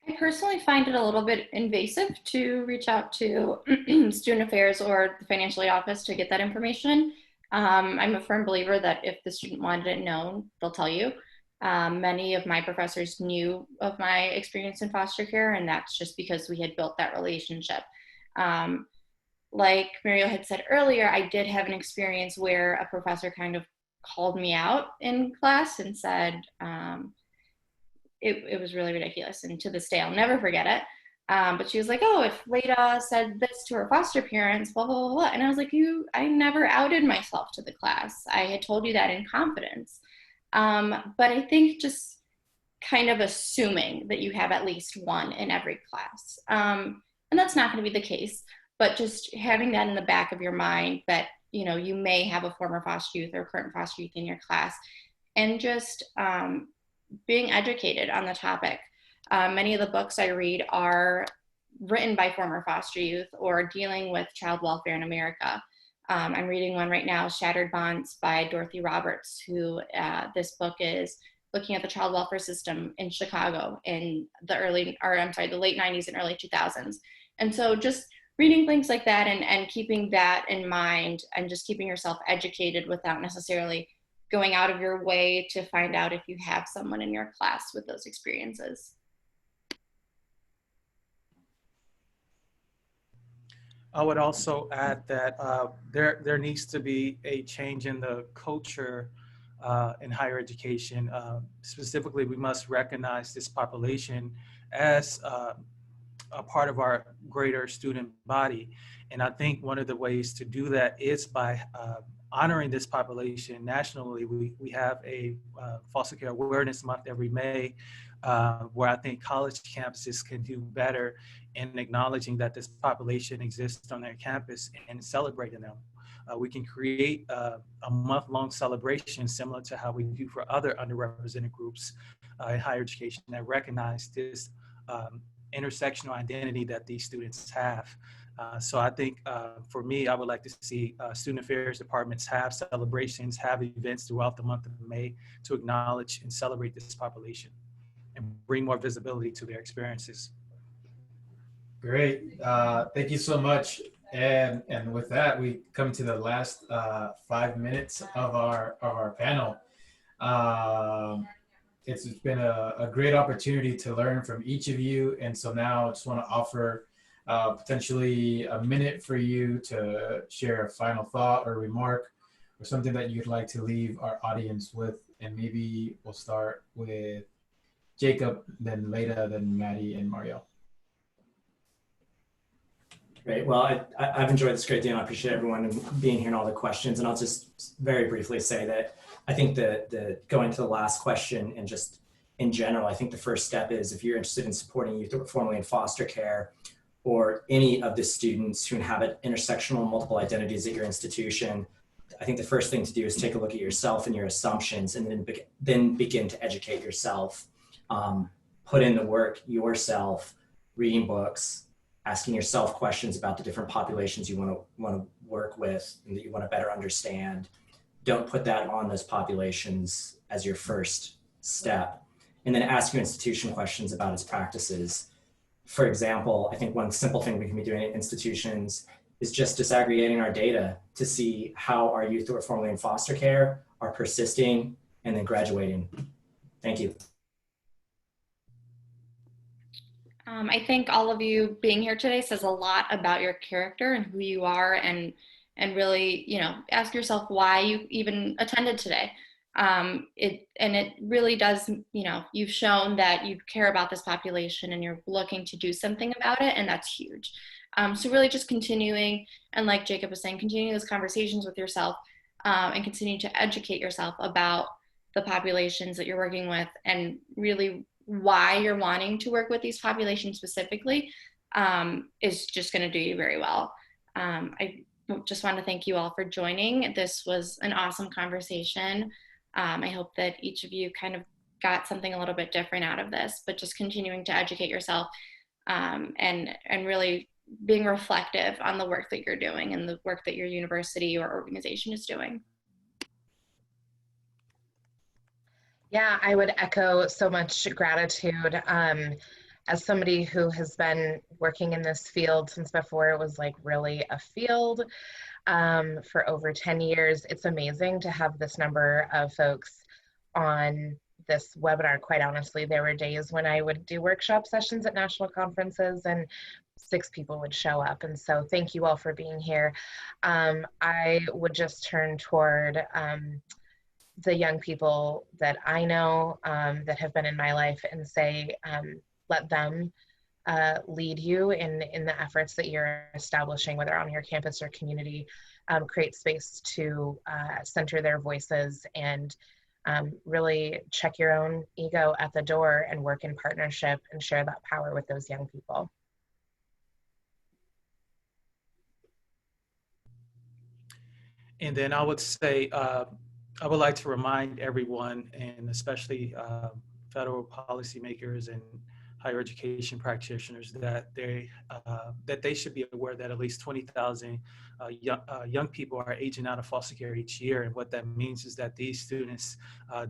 I personally find it a little bit invasive to reach out to student affairs or the financial aid office to get that information. I'm a firm believer that if the student wanted it known, they'll tell you. Many of my professors knew of my experience in foster care, and that's just because we had built that relationship. Like Mauriell had said earlier, I did have an experience where a professor kind of called me out in class and said, it was really ridiculous. And to this day, I'll never forget it. But she was like, oh, if Leyda said this to her foster parents, blah, blah, blah, blah. And I was like, I never outed myself to the class. I had told you that in confidence. But I think just kind of assuming that you have at least one in every class. And that's not going to be the case, but just having that in the back of your mind that, you may have a former foster youth or current foster youth in your class, and just being educated on the topic. Many of the books I read are written by former foster youth or dealing with child welfare in America. I'm reading one right now, Shattered Bonds by Dorothy Roberts, who this book is looking at the child welfare system in Chicago in the late 90s and early 2000s. And so just reading things like that and keeping that in mind and just keeping yourself educated without necessarily going out of your way to find out if you have someone in your class with those experiences. I would also add that there needs to be a change in the culture in higher education. Specifically, we must recognize this population as a part of our greater student body. And I think one of the ways to do that is by honoring this population nationally, we have a foster care awareness month every May, where I think college campuses can do better in acknowledging that this population exists on their campus and celebrating them. We can create a month-long celebration similar to how we do for other underrepresented groups in higher education that recognize this intersectional identity that these students have. So I think for me, I would like to see student affairs departments have celebrations, have events throughout the month of May to acknowledge and celebrate this population and bring more visibility to their experiences. Great. Thank you so much. And with that, we come to the last 5 minutes of our panel. It's been a great opportunity to learn from each of you. And so now I just want to offer potentially a minute for you to share a final thought or remark or something that you'd like to leave our audience with. And maybe we'll start with Jacob, then Leyda, then Maddy, and Mauriell. Great. Well, I've enjoyed this great deal, and I appreciate everyone being here and all the questions. And I'll just very briefly say that I think that going to the last question and just in general, I think the first step is if you're interested in supporting youth formerly in foster care or any of the students who inhabit intersectional multiple identities at your institution, I think the first thing to do is take a look at yourself and your assumptions, and then begin to educate yourself. Put in the work yourself, reading books, asking yourself questions about the different populations you want to work with and that you want to better understand. Don't put that on those populations as your first step. And then ask your institution questions about its practices. For example, I think one simple thing we can be doing at institutions is just disaggregating our data to see how our youth who are formerly in foster care are persisting and then graduating. Thank you. I think all of you being here today says a lot about your character and who you are, and really, you know, ask yourself why you even attended today. It really does, you know, you've shown that you care about this population and you're looking to do something about it, and that's huge. So really just continuing, and like Jacob was saying, continuing those conversations with yourself and continue to educate yourself about the populations that you're working with, and really why you're wanting to work with these populations specifically is just going to do you very well. I just want to thank you all for joining. This was an awesome conversation. I hope that each of you kind of got something a little bit different out of this, but just continuing to educate yourself and really being reflective on the work that you're doing and the work that your university or organization is doing. Yeah, I would echo so much gratitude. As somebody who has been working in this field since before it was like really a field for over 10 years, it's amazing to have this number of folks on this webinar. Quite honestly, there were days when I would do workshop sessions at national conferences and 6 people would show up. And so thank you all for being here. I would just turn toward the young people that I know that have been in my life and say, let them lead you in the efforts that you're establishing, whether on your campus or community. Create space to center their voices and really check your own ego at the door and work in partnership and share that power with those young people. And then I would say, I would like to remind everyone, and especially federal policymakers and higher education practitioners, that they should be aware that at least 20,000 young people are aging out of foster care each year. And what that means is that these students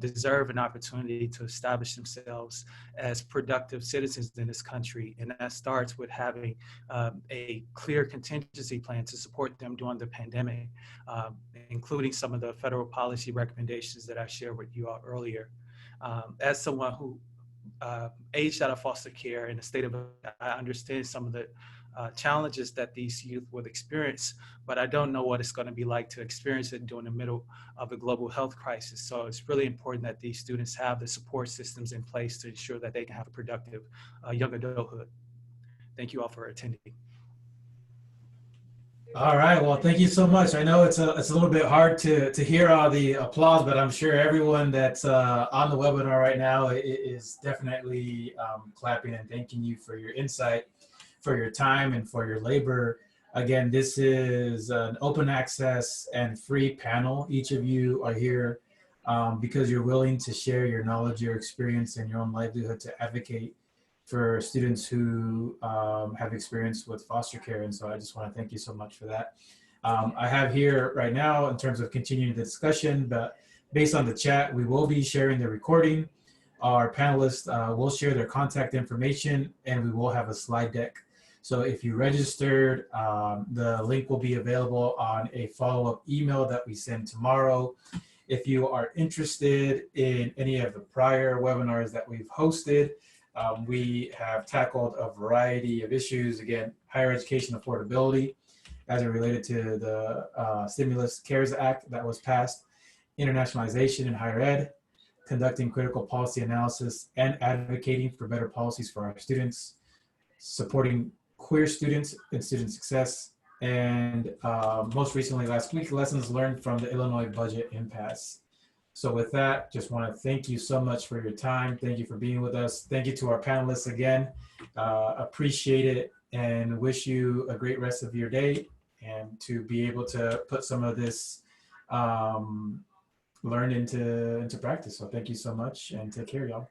deserve an opportunity to establish themselves as productive citizens in this country. And that starts with having a clear contingency plan to support them during the pandemic, including some of the federal policy recommendations that I shared with you all earlier. As someone who aged out of foster care in the state of, I understand some of the challenges that these youth would experience, but I don't know what it's going to be like to experience it during the middle of a global health crisis. So it's really important that these students have the support systems in place to ensure that they can have a productive young adulthood. Thank you all for attending. All right. Well, thank you so much. I know it's a little bit hard to hear all the applause, but I'm sure everyone that's on the webinar right now is definitely clapping and thanking you for your insight, for your time, and for your labor. Again, this is an open access and free panel. Each of you are here because you're willing to share your knowledge, your experience, and your own livelihood to advocate for students who have experience with foster care. And so I just want to thank you so much for that. I have here right now in terms of continuing the discussion, but based on the chat, we will be sharing the recording. Our panelists will share their contact information and we will have a slide deck. So if you registered, the link will be available on a follow-up email that we send tomorrow. If you are interested in any of the prior webinars that we've hosted, we have tackled a variety of issues, again, higher education affordability as it related to the stimulus CARES Act that was passed, internationalization in higher ed, conducting critical policy analysis and advocating for better policies for our students, supporting queer students and student success, and most recently last week, lessons learned from the Illinois budget impasse. So with that, just want to thank you so much for your time. Thank you for being with us. Thank you to our panelists again. Appreciate it and wish you a great rest of your day and to be able to put some of this learned into practice. So thank you so much and take care, y'all.